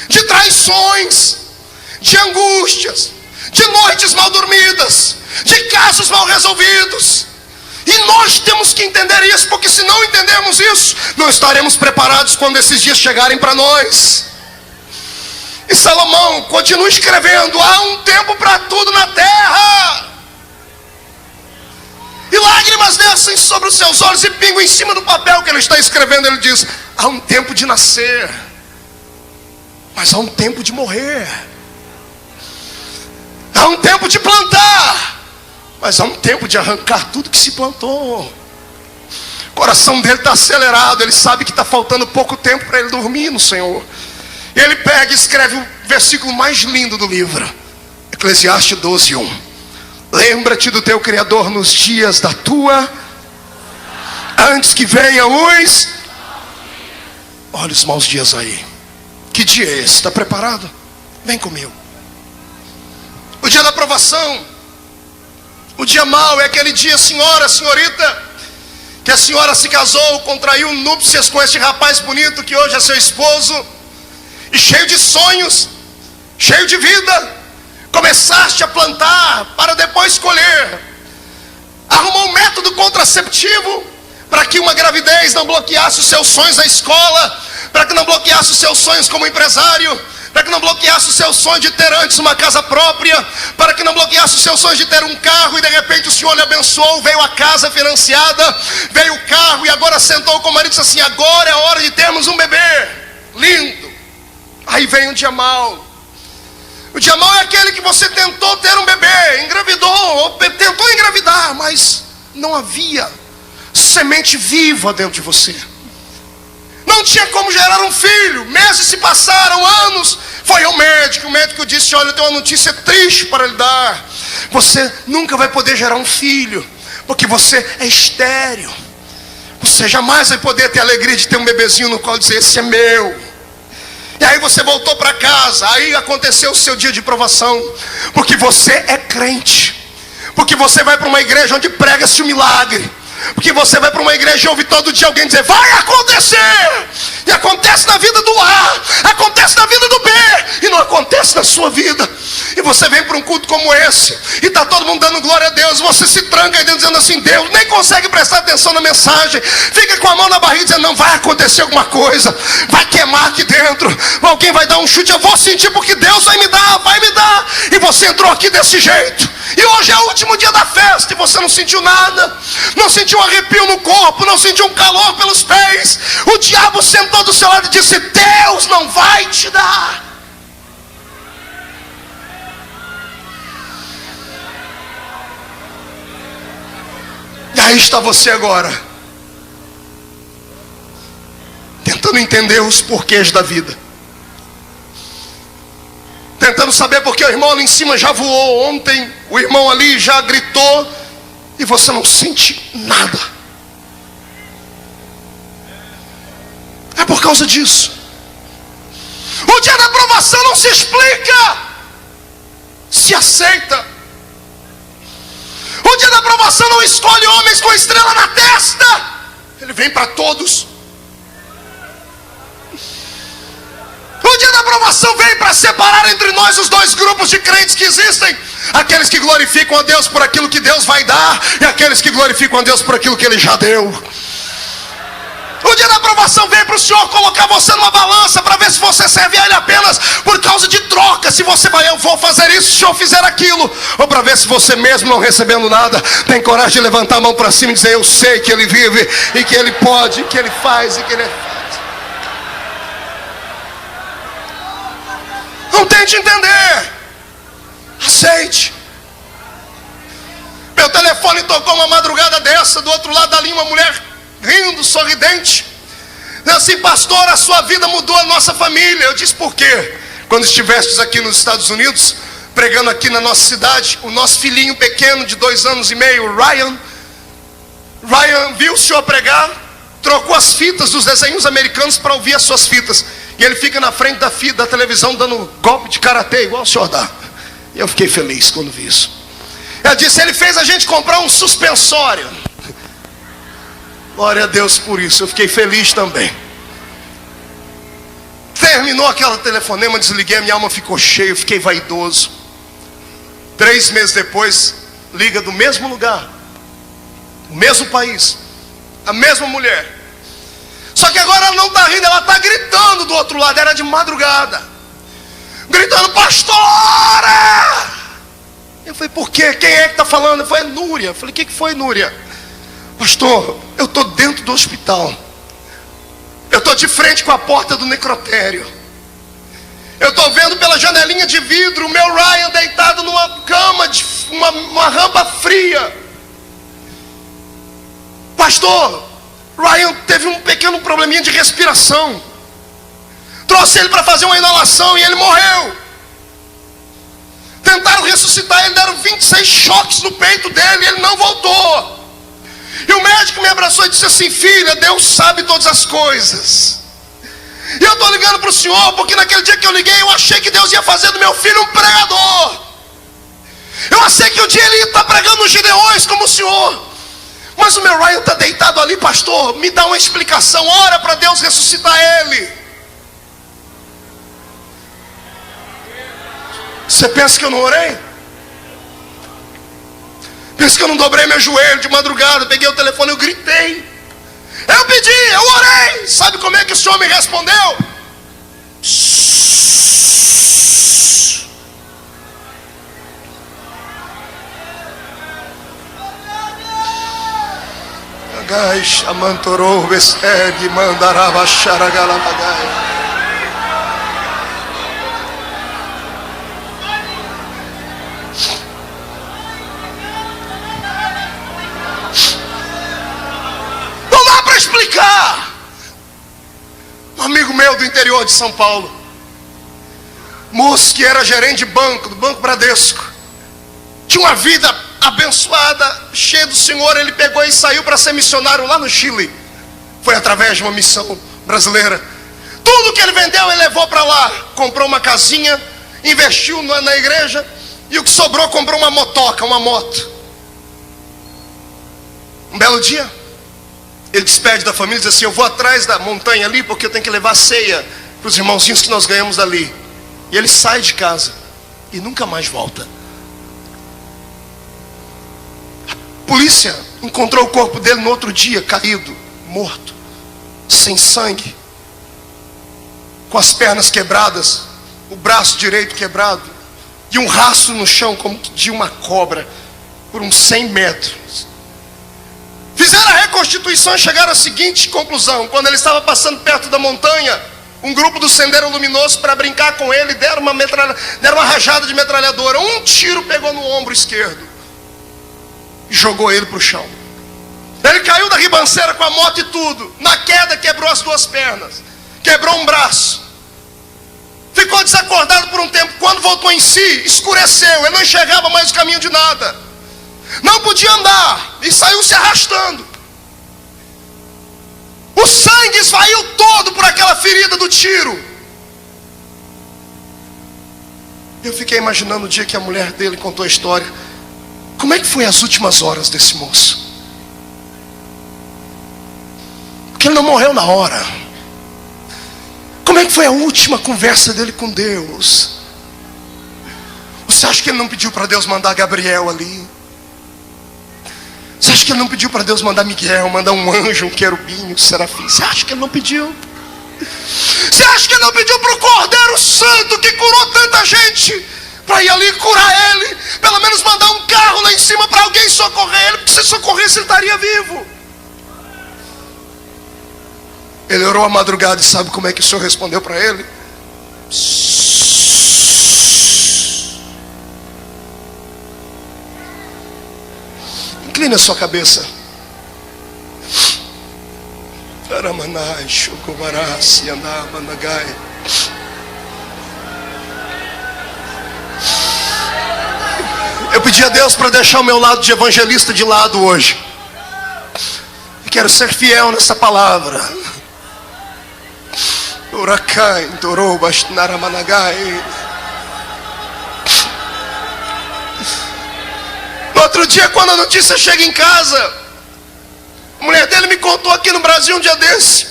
de traições, de angústias, de noites mal dormidas, de casos mal resolvidos. E nós temos que entender isso, porque se não entendermos isso, não estaremos preparados quando esses dias chegarem para nós. E Salomão continua escrevendo: há um tempo para tudo na terra. E lágrimas descem sobre os seus olhos e pingam em cima do papel que ele está escrevendo. Ele diz: há um tempo de nascer, mas há um tempo de morrer. Há um tempo de plantar, mas há um tempo de arrancar tudo que se plantou. O coração dele está acelerado. Ele sabe que está faltando pouco tempo para ele dormir no Senhor. E ele pega e escreve o versículo mais lindo do livro, Eclesiastes 12:1. Lembra-te do teu Criador nos dias da tua, antes que venham os... Olha os maus dias aí. Que dia é esse? Está preparado? Vem comigo. O dia da aprovação. O dia mau é aquele dia, senhorita, que a senhora se casou, contraiu núpcias com este rapaz bonito que hoje é seu esposo, e cheio de sonhos, cheio de vida, começaste a plantar para depois colher. Arrumou um método contraceptivo para que uma gravidez não bloqueasse os seus sonhos na escola, para que não bloqueasse os seus sonhos como empresário, para que não bloqueasse o seu sonho de ter antes uma casa própria, para que não bloqueasse o seu sonho de ter um carro, e de repente o Senhor lhe abençoou, veio a casa financiada, veio o carro, e agora sentou com o marido e disse assim: agora é hora de termos um bebê. Lindo. Aí vem o dia mau. O dia mau é aquele que você tentou ter um bebê, engravidou, ou tentou engravidar, mas não havia semente viva dentro de você. Não tinha como gerar um filho. Meses se passaram, anos. Foi ao médico, o médico disse: olha, eu tenho uma notícia triste para lhe dar. Você nunca vai poder gerar um filho, porque você é estéril. Você jamais vai poder ter a alegria de ter um bebezinho no qual dizer: esse é meu. E aí você voltou para casa. Aí aconteceu o seu dia de provação, porque você é crente, porque você vai para uma igreja onde prega-se o milagre, porque você vai para uma igreja e ouve todo dia alguém dizer: vai acontecer. E acontece na vida do A, acontece na vida do B, e não acontece na sua vida. E você vem para um culto como esse, e está todo mundo dando glória a Deus. Você se tranca aí dentro dizendo assim: Deus, nem consegue prestar atenção na mensagem. Fica com a mão na barriga dizendo: não, vai acontecer alguma coisa, vai queimar aqui dentro, alguém vai dar um chute, eu vou sentir porque Deus vai me dar, vai me dar. E você entrou aqui desse jeito, e hoje é o último dia da festa, e você não sentiu nada, não sentiu um arrepio no corpo, não sentiu um calor pelos pés. O diabo sentou do seu lado e disse: Deus não vai te dar. E aí está você agora, tentando entender os porquês da vida, tentando saber porque o irmão ali em cima já voou ontem, o irmão ali já gritou, e você não sente nada. É por causa disso. O dia da aprovação não se explica, se aceita. O dia da aprovação não escolhe homens com estrela na testa, ele vem para todos. O dia da aprovação vem para separar entre nós os dois grupos de crentes que existem: aqueles que glorificam a Deus por aquilo que Deus vai dar, e aqueles que glorificam a Deus por aquilo que Ele já deu. O dia da aprovação vem para o Senhor colocar você numa balança para ver se você serve a Ele apenas por causa de troca. Se você vai: eu vou fazer isso se eu fizer aquilo. Ou para ver se você mesmo, não recebendo nada, tem coragem de levantar a mão para cima e dizer: eu sei que Ele vive, e que Ele pode, e que Ele faz, e que Ele faz. Não tente entender, aceite. Meu telefone tocou uma madrugada dessa, do outro lado da linha uma mulher rindo, sorridente. Assim, pastor, a sua vida mudou a nossa família. Eu disse, por quê? Quando estivestes aqui nos Estados Unidos, pregando aqui na nossa cidade, o nosso filhinho pequeno de 2 anos e meio, Ryan viu o senhor pregar, trocou as fitas dos desenhos americanos para ouvir as suas fitas. E ele fica na frente da televisão dando golpe de karatê, igual o senhor dá. E eu fiquei feliz quando vi isso. Ela disse, ele fez a gente comprar um suspensório. Glória a Deus por isso, eu fiquei feliz também. Terminou aquela telefonema, desliguei, a minha alma ficou cheia, eu fiquei vaidoso. 3 meses depois, liga do mesmo lugar, o mesmo país, a mesma mulher. Só que agora ela não está rindo, ela está gritando do outro lado, era de madrugada. Gritando, pastora! Eu falei, por quê? Quem é que está falando? Eu falei, é Núria. Eu falei, o que foi, Núria? Pastor, eu estou dentro do hospital. Eu estou de frente com a porta do necrotério. Eu estou vendo pela janelinha de vidro o meu Ryan deitado numa cama, uma rampa fria. Pastor, Ryan teve um pequeno probleminha de respiração. Trouxe ele para fazer uma inalação e ele morreu. Tentaram ressuscitar ele, deram 26 choques no peito dele e ele não voltou. E o médico me abraçou e disse assim, filha, Deus sabe todas as coisas. E eu estou ligando para o senhor, porque naquele dia que eu liguei, eu achei que Deus ia fazer do meu filho um pregador. Eu achei que um dia ele ia estar pregando nos Gideões como o senhor. Mas o meu Ryan está deitado ali, pastor, me dá uma explicação, ora para Deus ressuscitar ele. Você pensa que eu não orei? Pensa que eu não dobrei meu joelho de madrugada, peguei o telefone, eu gritei. Eu pedi, eu orei. Sabe como é que o senhor me respondeu? Agai chamantorou besteg mandarava xaragalamagai. Explicar. Um amigo meu do interior de São Paulo, moço que era gerente de banco, do Banco Bradesco, tinha uma vida abençoada, cheia do Senhor. Ele pegou e saiu para ser missionário lá no Chile. Foi através de uma missão brasileira. Tudo que ele vendeu ele levou para lá. Comprou uma casinha, investiu na igreja, e o que sobrou comprou uma motoca, uma moto. Um belo dia ele despede da família e diz assim, eu vou atrás da montanha ali, porque eu tenho que levar ceia para os irmãozinhos que nós ganhamos dali. E ele sai de casa e nunca mais volta. A polícia encontrou o corpo dele no outro dia, caído, morto, sem sangue, com as pernas quebradas, o braço direito quebrado, e um rastro no chão como de uma cobra, por uns 100 metros. Fizeram a reconstituição e chegaram à seguinte conclusão: quando ele estava passando perto da montanha, um grupo do Sendero Luminoso, para brincar com ele, deram uma rajada de metralhadora. Um tiro pegou no ombro esquerdo e jogou ele para o chão. Ele caiu da ribanceira com a moto e tudo. Na queda quebrou as 2 pernas, quebrou um braço, ficou desacordado por um tempo. Quando voltou em si, escureceu, ele não enxergava mais o caminho de nada, não podia andar e saiu se arrastando. O sangue esvaiu todo por aquela ferida do tiro. Eu fiquei imaginando o dia que a mulher dele contou a história. Como é que foi as últimas horas desse moço? Porque ele não morreu na hora. Como é que foi a última conversa dele com Deus? Você acha que ele não pediu para Deus mandar Gabriel ali? Você acha que ele não pediu para Deus mandar Miguel, mandar um anjo, um querubim, um serafim? Você acha que ele não pediu? Você acha que ele não pediu para o Cordeiro Santo, que curou tanta gente, para ir ali curar ele? Pelo menos mandar um carro lá em cima para alguém socorrer ele, porque se socorresse ele estaria vivo. Ele orou a madrugada e sabe como é que o Senhor respondeu para ele? Incline a sua cabeça. Eu pedi a Deus para deixar o meu lado de evangelista de lado hoje. Eu quero ser fiel nessa palavra. No outro dia, quando a notícia chega em casa, a mulher dele me contou aqui no Brasil um dia desse.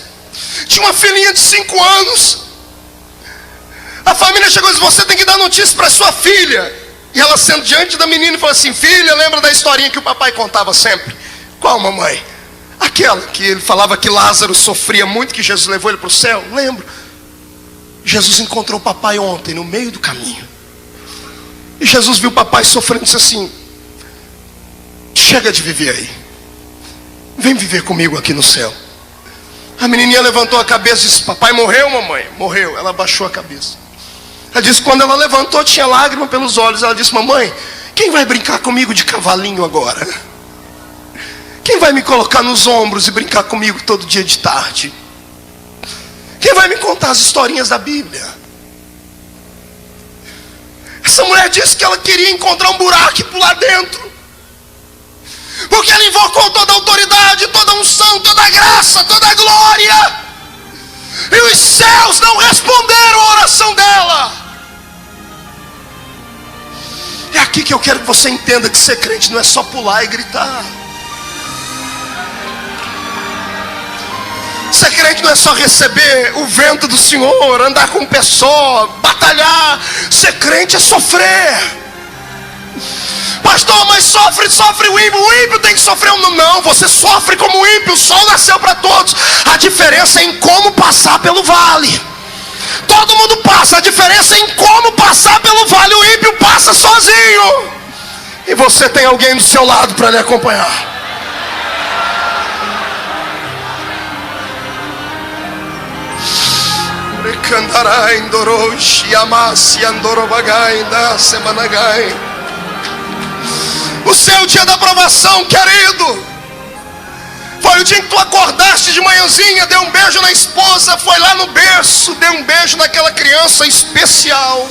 Tinha uma filhinha de 5 anos. A família chegou e disse: você tem que dar notícia para sua filha. E ela sendo diante da menina e falou assim: filha, lembra da historinha que o papai contava sempre? Qual, mamãe? Aquela que ele falava que Lázaro sofria muito, que Jesus levou ele para o céu. Lembro. Jesus encontrou o papai ontem no meio do caminho. E Jesus viu o papai sofrendo e disse assim: chega de viver aí, vem viver comigo aqui no céu. A menininha levantou a cabeça e disse: papai morreu, mamãe? Morreu. Ela abaixou a cabeça. Ela disse: quando ela levantou tinha lágrima pelos olhos. Ela disse: mamãe, quem vai brincar comigo de cavalinho agora? Quem vai me colocar nos ombros e brincar comigo todo dia de tarde? Quem vai me contar as historinhas da Bíblia? Essa mulher disse que ela queria encontrar um buraco e pular dentro, porque ela invocou toda a autoridade, toda a unção, toda a graça, toda a glória, e os céus não responderam a oração dela. É aqui que eu quero que você entenda que ser crente não é só pular e gritar. Ser crente não é só receber o vento do Senhor, andar com o pé só, batalhar. Ser crente é sofrer. Pastor, mas sofre o ímpio tem que sofrer. Não, você sofre como ímpio, o sol nasceu para todos. A diferença é em como passar pelo vale. Todo mundo passa, a diferença é em como passar pelo vale. O ímpio passa sozinho, e você tem alguém do seu lado para lhe acompanhar. O seu dia da aprovação, querido, foi o dia em que tu acordaste de manhãzinha, deu um beijo na esposa, foi lá no berço, deu um beijo naquela criança especial.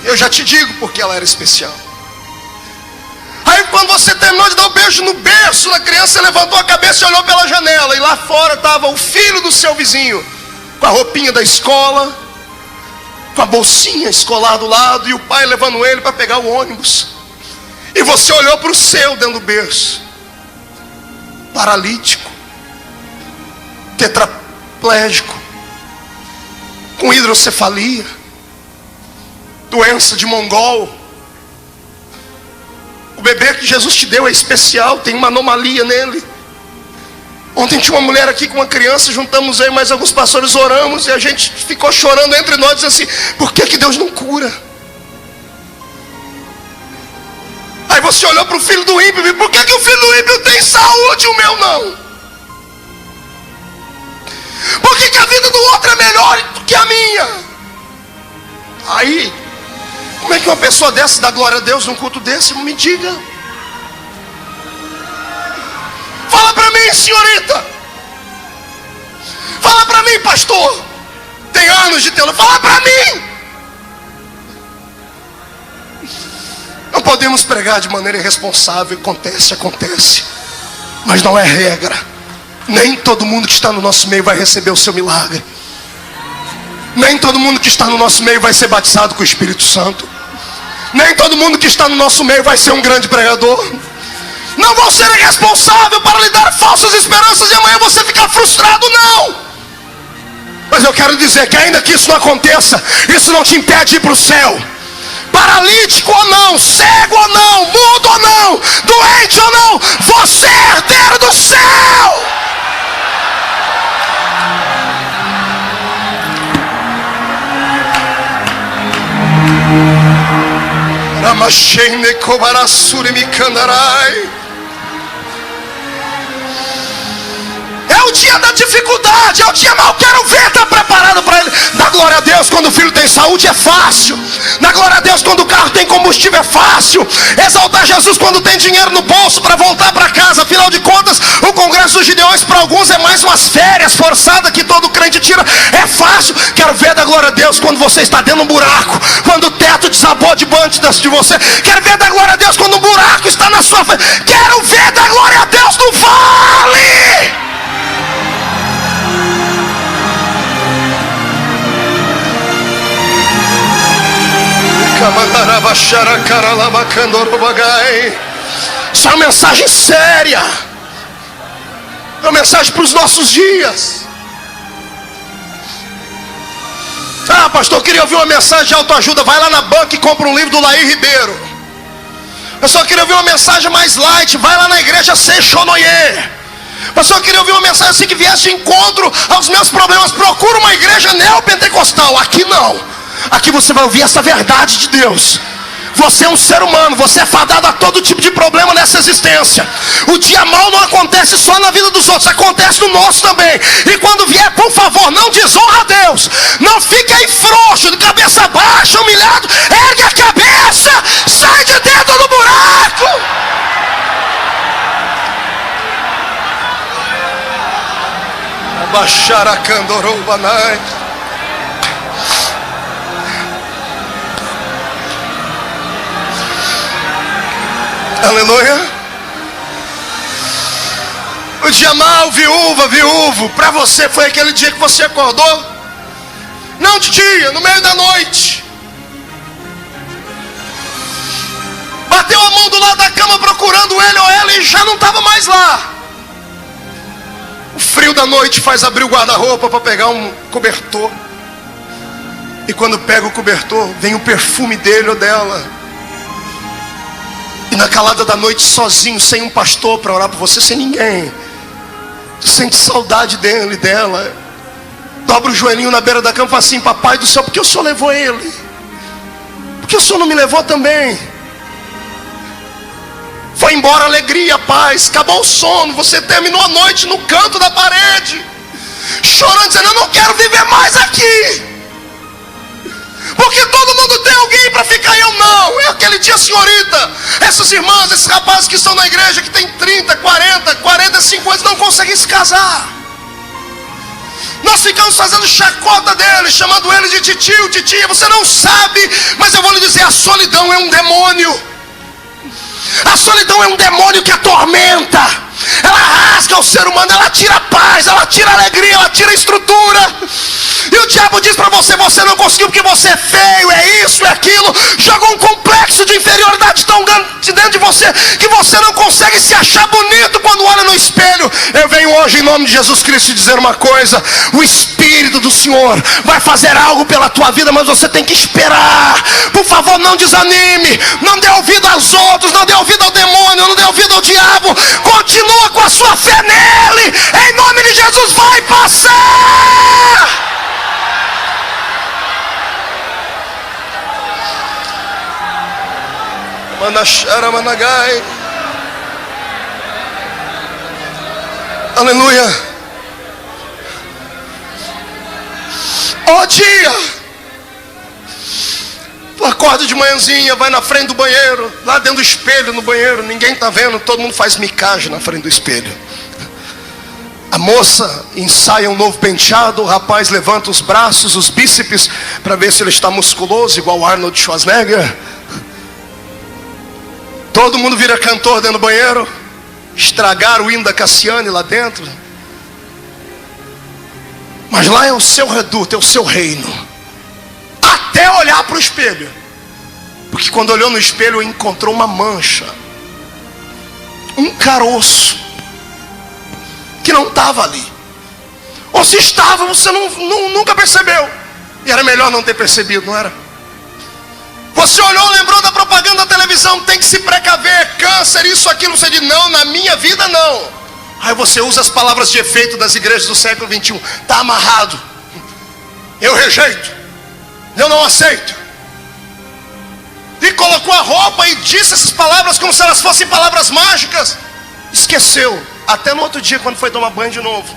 Eu já te digo porque ela era especial. Aí quando você terminou de dar um beijo no berço na criança, levantou a cabeça e olhou pela janela, e lá fora estava o filho do seu vizinho, com a roupinha da escola, com a bolsinha escolar do lado, e o pai levando ele para pegar o ônibus. E você olhou para o seu dentro do berço, paralítico, tetraplégico, com hidrocefalia, doença de mongol. O bebê que Jesus te deu é especial, tem uma anomalia nele. Ontem tinha uma mulher aqui com uma criança, juntamos eu e mais alguns pastores, oramos, e a gente ficou chorando entre nós, dizendo assim: por que Deus não cura? Aí você olhou para o filho do ímpio e: por que o filho do ímpio tem saúde e o meu não? Por que a vida do outro é melhor do que a minha? Aí, como é que uma pessoa dessa dá glória a Deus num culto desse? Me diga. Fala para mim, senhorita. Fala para mim, pastor. Tem anos de teologia. Fala para mim. Não podemos pregar de maneira irresponsável. Acontece. Mas não é regra. Nem todo mundo que está no nosso meio vai receber o seu milagre. Nem todo mundo que está no nosso meio vai ser batizado com o Espírito Santo. Nem todo mundo que está no nosso meio vai ser um grande pregador. Não vou ser irresponsável para lhe dar falsas esperanças e amanhã você ficar frustrado, não. Mas eu quero dizer que ainda que isso não aconteça, isso não te impede de ir para o céu. Paralítico ou não, cego ou não, mudo ou não, doente ou não, você é herdeiro do céu. Ramashene Kobarasuri Mikandarai. É o dia da dificuldade, é o dia mau. Quero ver, está preparado para ele. Dá glória a Deus quando o filho tem saúde, é fácil. Dá glória a Deus quando o carro tem combustível, é fácil. Exaltar Jesus quando tem dinheiro no bolso para voltar para casa. Afinal de contas, o congresso dos Gideões para alguns é mais umas férias forçadas que todo crente tira. É fácil. Quero ver, da glória a Deus quando você está dentro de um buraco, quando o teto desabou diante de você. Quero ver, da glória a Deus quando o buraco está na sua frente. Quero ver, da glória a Deus no vale. Isso é uma mensagem séria. É uma mensagem para os nossos dias. Ah, pastor, eu queria ouvir uma mensagem de autoajuda. Vai lá na banca e compra um livro do Laí Ribeiro. Eu só queria ouvir uma mensagem mais light. Vai lá na igreja Seixonoye. Pastor, eu queria ouvir uma mensagem assim que viesse de encontro aos meus problemas. Procura uma igreja neopentecostal. Aqui não. Aqui você vai ouvir essa verdade de Deus. Você é um ser humano, você é fadado a todo tipo de problema nessa existência. O dia mau não acontece só na vida dos outros, acontece no nosso também. E quando vier, por favor, não desonra a Deus. Não fique aí frouxo, de cabeça baixa, humilhado. Ergue a cabeça, sai de dentro do buraco. Abaixar a candorobanai. Aleluia. O dia mau, viúvo, para você foi aquele dia que você acordou, não de dia, no meio da noite, bateu a mão do lado da cama procurando ele ou ela e já não estava mais lá. O frio da noite faz abrir o guarda-roupa para pegar um cobertor, e quando pega o cobertor vem o perfume dele ou dela. E na calada da noite, sozinho, sem um pastor para orar por você, sem ninguém, tu sente saudade dele, dela. Dobra o joelhinho na beira da cama e fala assim: papai do céu, por que o senhor levou ele? Por que o senhor não me levou também? Foi embora a alegria, a paz, acabou o sono. Você terminou a noite no canto da parede, chorando, dizendo: eu não quero viver mais aqui. Porque todo mundo tem alguém para ficar e eu não. É aquele dia, senhorita, essas irmãs, esses rapazes que estão na igreja, que tem 30, 40, 45 anos, não conseguem se casar. Nós ficamos fazendo chacota deles, chamando eles de titio, titia. Você não sabe, mas eu vou lhe dizer, a solidão é um demônio. A solidão é um demônio que atormenta. Ela rasga o ser humano, ela tira a paz, ela tira a alegria, ela tira a estrutura. E o diabo diz para você: você não conseguiu porque você é feio, é isso, é aquilo. Jogou um complexo de inferioridade tão grande dentro de você que você não consegue se achar bonito quando olha no espelho. Eu venho hoje em nome de Jesus Cristo dizer uma coisa: o Espírito do Senhor vai fazer algo pela tua vida, mas você tem que esperar. Por favor, não desanime, não dê ouvido aos outros, não dê ouvido ao demônio, não dê ouvido ao diabo. Continua com a sua fé nele, em nome de Jesus. Vai passar. Manachara Managai. Aleluia. Ó dia, tu acorda de manhãzinha, vai na frente do banheiro, lá dentro do espelho, no banheiro, ninguém está vendo, todo mundo faz micagem na frente do espelho. A moça ensaia um novo penteado, o rapaz levanta os braços, os bíceps, para ver se ele está musculoso, igual Arnold Schwarzenegger. Todo mundo vira cantor dentro do banheiro. Estragaram o hino da Cassiane lá dentro. Mas lá é o seu reduto, é o seu reino. Até olhar para o espelho. Porque quando olhou no espelho, encontrou uma mancha, um caroço que não estava ali. Ou se estava, você nunca percebeu. E era melhor não ter percebido, não era? Você olhou, lembrou da propaganda da televisão: tem que se precaver, câncer, isso, aquilo. Você diz: não, na minha vida não. Aí você usa as palavras de efeito das igrejas do século 21. Está amarrado. Eu rejeito. Eu não aceito. E colocou a roupa e disse essas palavras como se elas fossem palavras mágicas. Esqueceu. Até no outro dia, quando foi tomar banho de novo,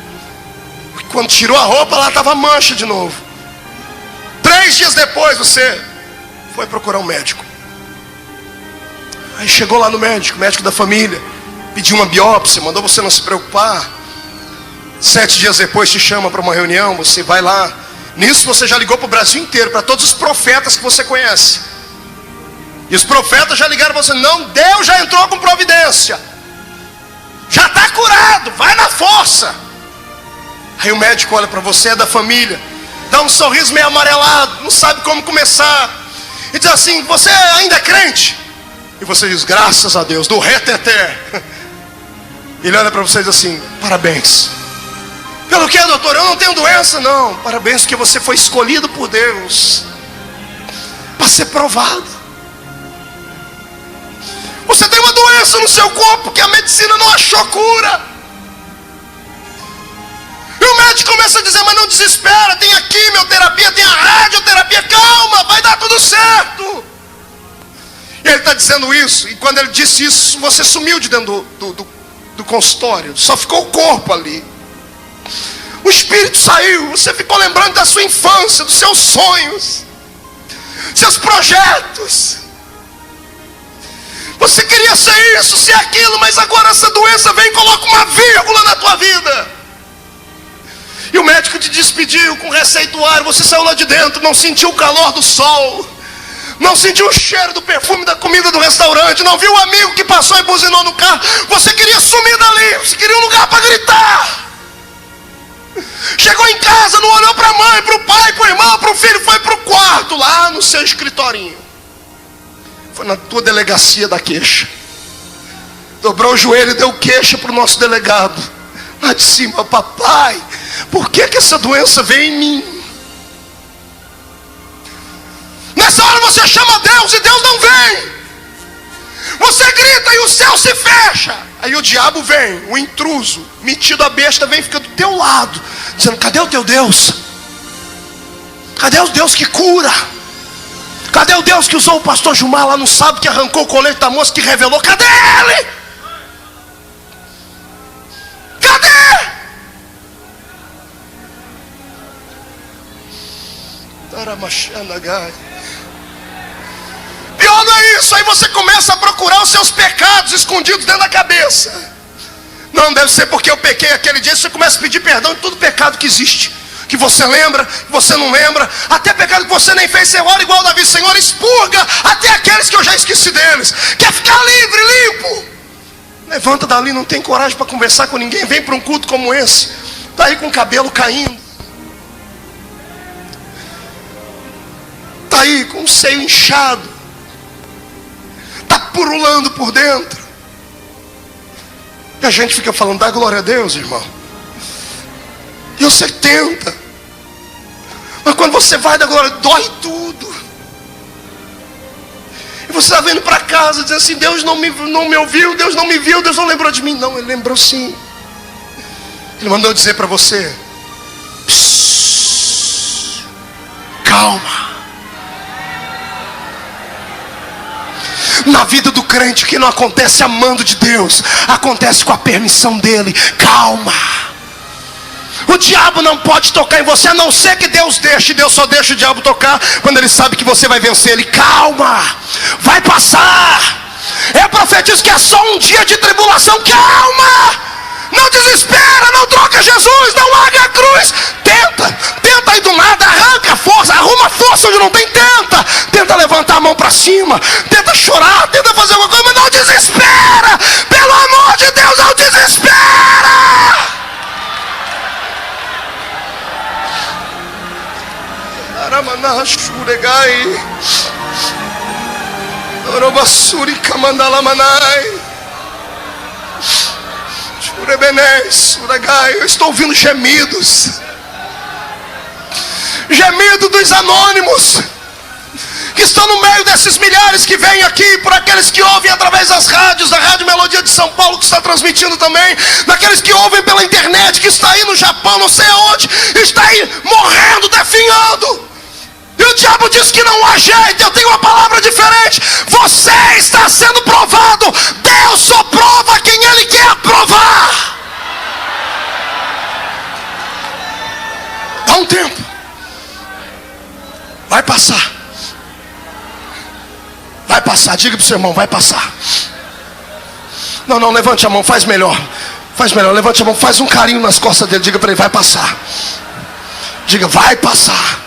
quando tirou a roupa, lá estava mancha de novo. 3 dias depois você foi procurar um médico. Aí chegou lá no médico da família, pediu uma biópsia, mandou você não se preocupar. 7 dias depois te chama para uma reunião, você vai lá. Nisso você já ligou para o Brasil inteiro, para todos os profetas que você conhece. E os profetas já ligaram para você: não, Deus já entrou com providência, já está curado, vai na força. Aí o médico olha para você, é da família, dá um sorriso meio amarelado, não sabe como começar, e diz assim: você ainda é crente? E você diz: graças a Deus, do reteté. Ele olha para você e diz assim: parabéns. Pelo que, doutor? Eu não tenho doença. Não, parabéns, porque você foi escolhido por Deus para ser provado. Você tem uma doença no seu corpo que a medicina não achou cura. E o médico começa a dizer: mas não desespera, tem a quimioterapia, tem a radioterapia, calma, vai dar tudo certo. E ele está dizendo isso, e quando ele disse isso, você sumiu de dentro do consultório, só ficou o corpo ali. O espírito saiu, você ficou lembrando da sua infância, dos seus sonhos, seus projetos. Você queria ser isso, ser aquilo, mas agora essa doença vem e coloca uma vírgula na tua vida. E o médico te despediu com receituário, você saiu lá de dentro, não sentiu o calor do sol, não sentiu o cheiro do perfume da comida do restaurante, não viu o amigo que passou e buzinou no carro. Você queria sumir dali, você queria um lugar para gritar. Chegou em casa, não olhou para a mãe, para o pai, para o irmão, para o filho, foi para o quarto, lá no seu escritorinho. Foi na tua delegacia da queixa. Dobrou o joelho e deu queixa para o nosso delegado. Lá de cima: papai, por que essa doença veio em mim? Nessa hora você chama Deus e Deus não vem. Você grita e o céu se fecha. Aí o diabo vem, o intruso, metido a besta, vem e fica do teu lado, dizendo: cadê o teu Deus? Cadê o Deus que cura? Cadê o Deus que usou o pastor Gilmar lá no sábado, que arrancou o colete da moça, que revelou? Cadê ele? Cadê? Pior não é isso. Aí você começa a procurar os seus pecados escondidos dentro da cabeça. Não, deve ser porque eu pequei aquele dia. Você começa a pedir perdão de todo pecado que existe, que você lembra, que você não lembra, até pecado que você nem fez. Você ora igual Davi: Senhor, expurga até aqueles que eu já esqueci deles. Quer ficar livre, limpo? Levanta dali, não tem coragem para conversar com ninguém, vem para um culto como esse, está aí com o cabelo caindo, está aí com o seio inchado, está purulando por dentro. E a gente fica falando: dá glória a Deus, irmão. E você tenta, mas quando você vai dar glória, dói tudo. E você está vindo para casa dizendo assim: Deus não me ouviu, Deus não me viu, Deus não lembrou de mim. Não, Ele lembrou sim. Ele mandou dizer para você: calma. Na vida do crente, o que não acontece amando de Deus, acontece com a permissão dele. Calma. O diabo não pode tocar em você, a não ser que Deus deixe. Deus só deixa o diabo tocar quando ele sabe que você vai vencer ele. Calma, vai passar. Eu profetizo que é só um dia de tribulação. Calma, não desespera, não troca Jesus, não larga a cruz. Tenta aí do nada, arranca a força, arruma a força onde não tem. Tenta levantar a mão para cima, tenta chorar, tenta fazer alguma coisa, mas não desespera. Pelo amor de Deus, não desespera. Eu estou ouvindo gemidos, gemido dos anônimos que estão no meio desses milhares que vêm aqui, por aqueles que ouvem através das rádios, da Rádio Melodia de São Paulo, que está transmitindo também, daqueles que ouvem pela internet, que está aí no Japão, não sei aonde, está aí morrendo, definhando. E o diabo diz que não há jeito. Eu tenho uma palavra diferente: você está sendo provado. Deus só prova quem Ele quer provar. passar. Diga para o seu irmão, vai passar. Não, não, levante a mão, faz melhor. Faz melhor, levante a mão, faz um carinho nas costas dele. Diga para ele, vai passar. Diga, vai passar.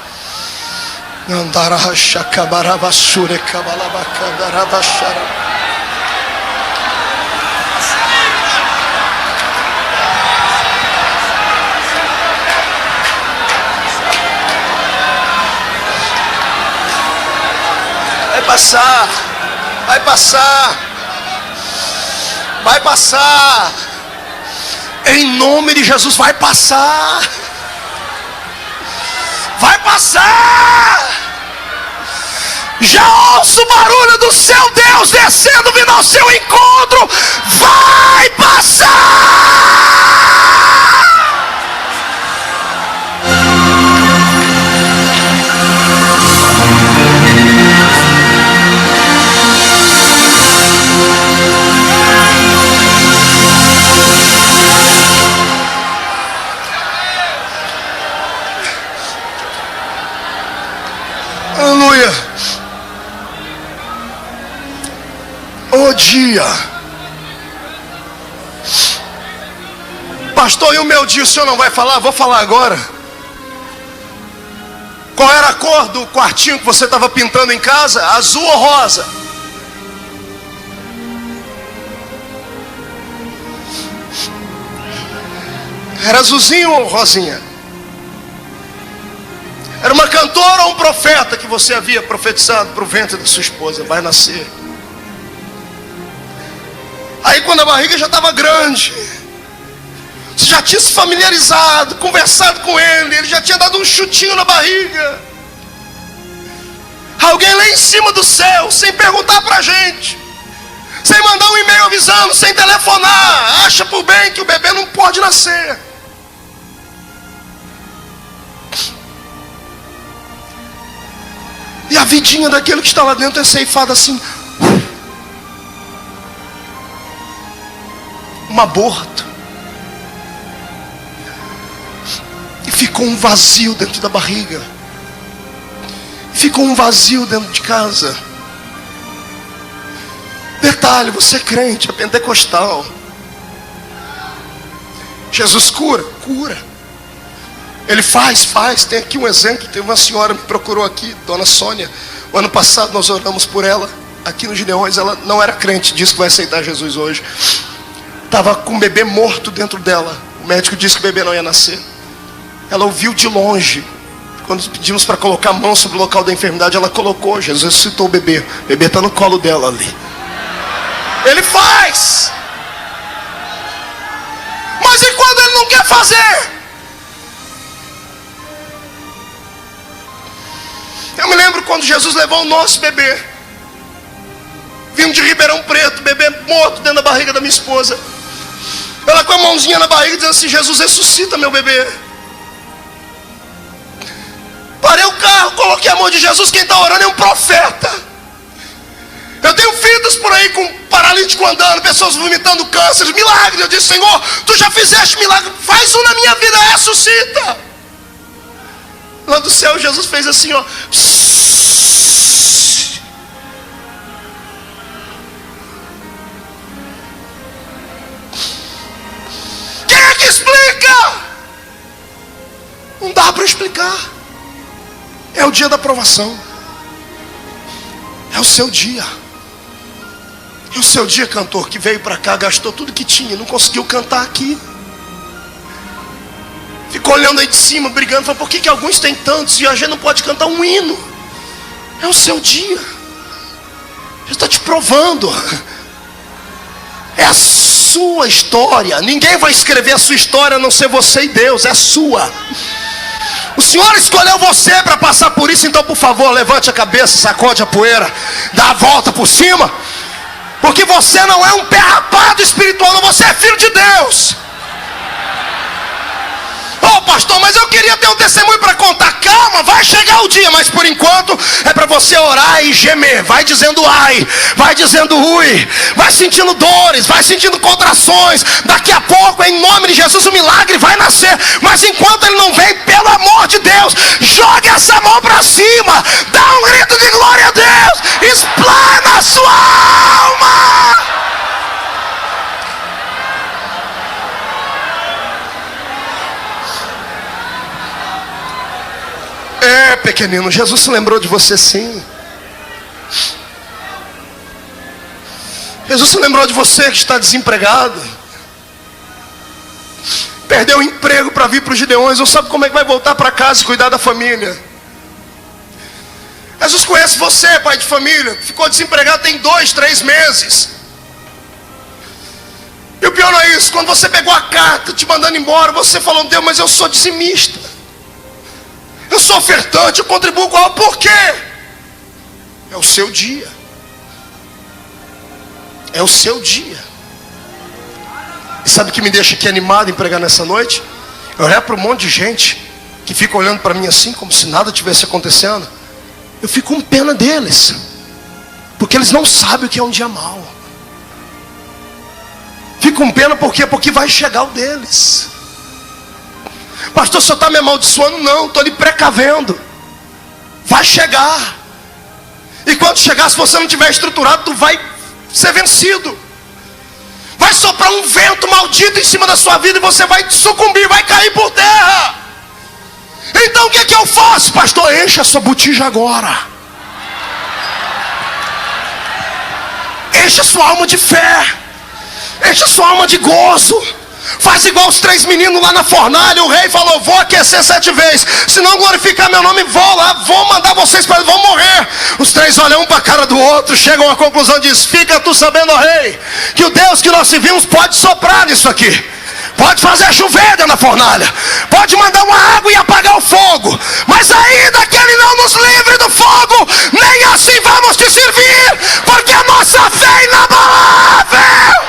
Vai passar. Vai passar. Vai passar. Em nome de Jesus, vai passar. Vai passar. Já ouço o barulho do seu Deus descendo, vindo ao seu encontro. Vai passar. Aleluia. O dia. Pastor, e o meu dia o senhor não vai falar? Vou falar agora. Qual era a cor do quartinho que você estava pintando em casa? Azul ou rosa? Era azulzinho ou rosinha? Era uma cantora ou um profeta que você havia profetizado para o ventre da sua esposa? Vai nascer. Aí quando a barriga já estava grande, você já tinha se familiarizado, conversado com ele já tinha dado um chutinho na barriga. Alguém lá em cima do céu, sem perguntar para a gente, sem mandar um e-mail avisando, sem telefonar, acha por bem que o bebê não pode nascer. E a vidinha daquele que está lá dentro é ceifada assim. Um aborto. E ficou um vazio dentro da barriga. Ficou um vazio dentro de casa. Detalhe, você é crente, é pentecostal. Jesus cura? Cura. Ele faz. Tem aqui um exemplo. Tem uma senhora que me procurou aqui, Dona Sônia. O ano passado nós oramos por ela aqui no Gideões. Ela não era crente, disse que vai aceitar Jesus hoje. Estava com um bebê morto dentro dela. O médico disse que o bebê não ia nascer. Ela ouviu de longe. Quando pedimos para colocar a mão sobre o local da enfermidade, ela colocou. Jesus ressuscitou o bebê. O bebê está no colo dela ali. Ele faz. Mas e quando ele não quer fazer? Eu me lembro quando Jesus levou o nosso bebê, vindo de Ribeirão Preto, bebê morto dentro da barriga da minha esposa. Ela com a mãozinha na barriga dizendo assim: Jesus, ressuscita meu bebê. Parei o carro, coloquei a mão de Jesus. Quem está orando é um profeta. Eu tenho vidas por aí com paralítico andando, pessoas vomitando câncer, milagre. Eu disse: Senhor, tu já fizeste milagre, faz um na minha vida, ressuscita. Lá do céu Jesus fez assim, ó. Quem é que explica? Não dá para explicar. É o dia da aprovação. É o seu dia. É o seu dia, cantor, que veio para cá, gastou tudo que tinha, não conseguiu cantar aqui. Ficou olhando aí de cima, brigando, falando: por que alguns têm tantos e a gente não pode cantar um hino? É o seu dia. Jesus está te provando. É a sua história. Ninguém vai escrever a sua história a não ser você e Deus. É a sua. O Senhor escolheu você para passar por isso. Então, por favor, levante a cabeça, sacode a poeira, dá a volta por cima. Porque você não é um pé rapado espiritual, não, você é filho de Deus. Oh pastor, mas eu queria ter um testemunho para contar. Calma, vai chegar o dia, mas por enquanto é para você orar e gemer. Vai dizendo ai, vai dizendo ui, vai sentindo dores, vai sentindo contrações. Daqui a pouco, em nome de Jesus, o milagre vai nascer. Mas enquanto ele não vem, pelo amor de Deus, jogue essa mão para cima, dá um grito de glória a Deus, explana a sua alma. É, pequenino, Jesus se lembrou de você sim. Jesus se lembrou de você que está desempregado, perdeu o emprego para vir para os Gideões, não sabe como é que vai voltar para casa e cuidar da família. Jesus conhece você, pai de família, ficou desempregado tem 2, 3 meses. E o pior não é isso, quando você pegou a carta te mandando embora, você falou: Deus, mas eu sou dizimista, eu sou ofertante, eu contribuo com algo. Por quê? É o seu dia. É o seu dia. E sabe o que me deixa aqui animado em pregar nessa noite? Eu olhar para um monte de gente que fica olhando para mim assim, como se nada tivesse acontecendo. Eu fico com pena deles, porque eles não sabem o que é um dia mau. Fico com pena porque vai chegar o deles. Pastor, o senhor está me amaldiçoando? Não, estou lhe precavendo. Vai chegar. E quando chegar, se você não tiver estruturado, tu vai ser vencido. Vai soprar um vento maldito em cima da sua vida e você vai sucumbir, vai cair por terra. Então o que é que eu faço, pastor? Encha a sua botija agora. Encha a sua alma de fé. Encha a sua alma de gozo. Faz igual os 3 meninos lá na fornalha. O rei falou: vou aquecer 7 vezes, se não glorificar meu nome, vou lá, vou mandar vocês para, vão morrer. Os 3 olham um para a cara do outro, chegam à conclusão, diz: fica tu sabendo, ó rei, que o Deus que nós servimos pode soprar nisso aqui, pode fazer chover dentro da fornalha, pode mandar uma água e apagar o fogo, mas ainda que ele não nos livre do fogo, nem assim vamos te servir, porque a nossa fé é inabalável.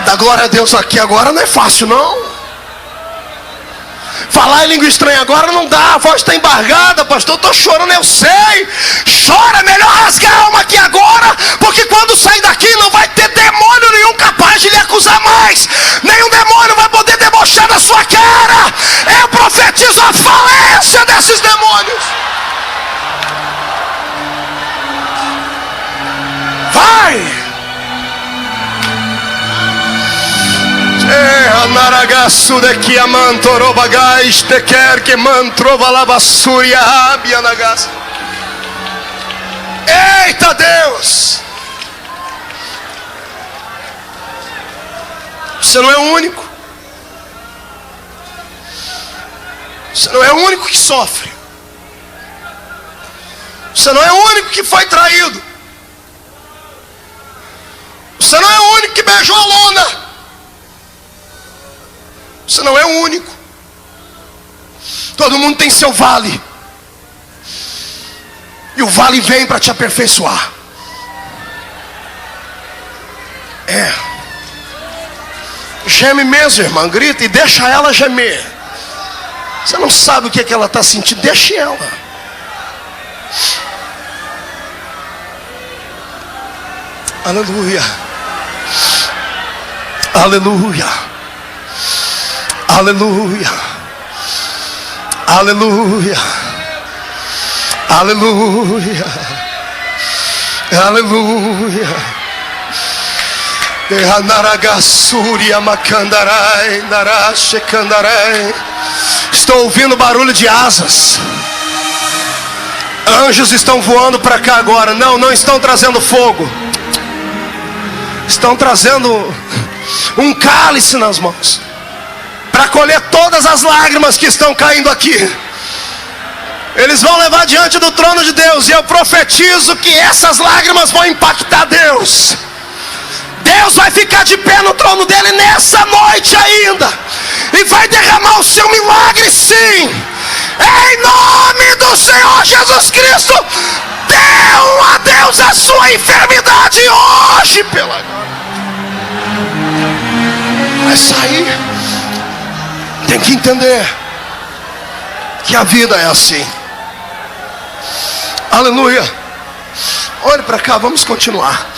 Dar glória a Deus aqui agora não é fácil não. Falar em língua estranha agora não dá, a voz está embargada. Pastor, eu estou chorando, eu sei. Chora, melhor rasgar a alma aqui agora, porque quando sair daqui não vai ter demônio nenhum capaz de lhe acusar mais. Nenhum demônio vai poder debochar da sua cara. Eu profetizo a falência desses demônios. Vai! Anaragaçu daqui a mantorobagai te quer que mantrova lavassuria abia nagas. Eita Deus! Você não é o único. Você não é o único que sofre. Você não é o único que foi traído. Você não é o único que beijou a lona. Você não é o único. Todo mundo tem seu vale. E o vale vem para te aperfeiçoar. É. Geme mesmo, irmã. Grita e deixa ela gemer. Você não sabe o que é que ela está sentindo. Deixe ela. Aleluia. Aleluia. Aleluia, aleluia, aleluia, aleluia. Dehanaragassúria macandarai, narashekandarai. Estou ouvindo barulho de asas. Anjos estão voando para cá agora. Não estão trazendo fogo. Estão trazendo um cálice nas mãos, para colher todas as lágrimas que estão caindo aqui. Eles vão levar diante do trono de Deus. E eu profetizo que essas lágrimas vão impactar Deus. Deus Deus vai ficar de pé no trono dele nessa noite ainda, e vai derramar o seu milagre, sim, em nome do Senhor Jesus Cristo. Dê a Deus a sua enfermidade hoje, pela glória. Vai sair. Tem que entender que a vida é assim. Aleluia. Olhe para cá, vamos continuar.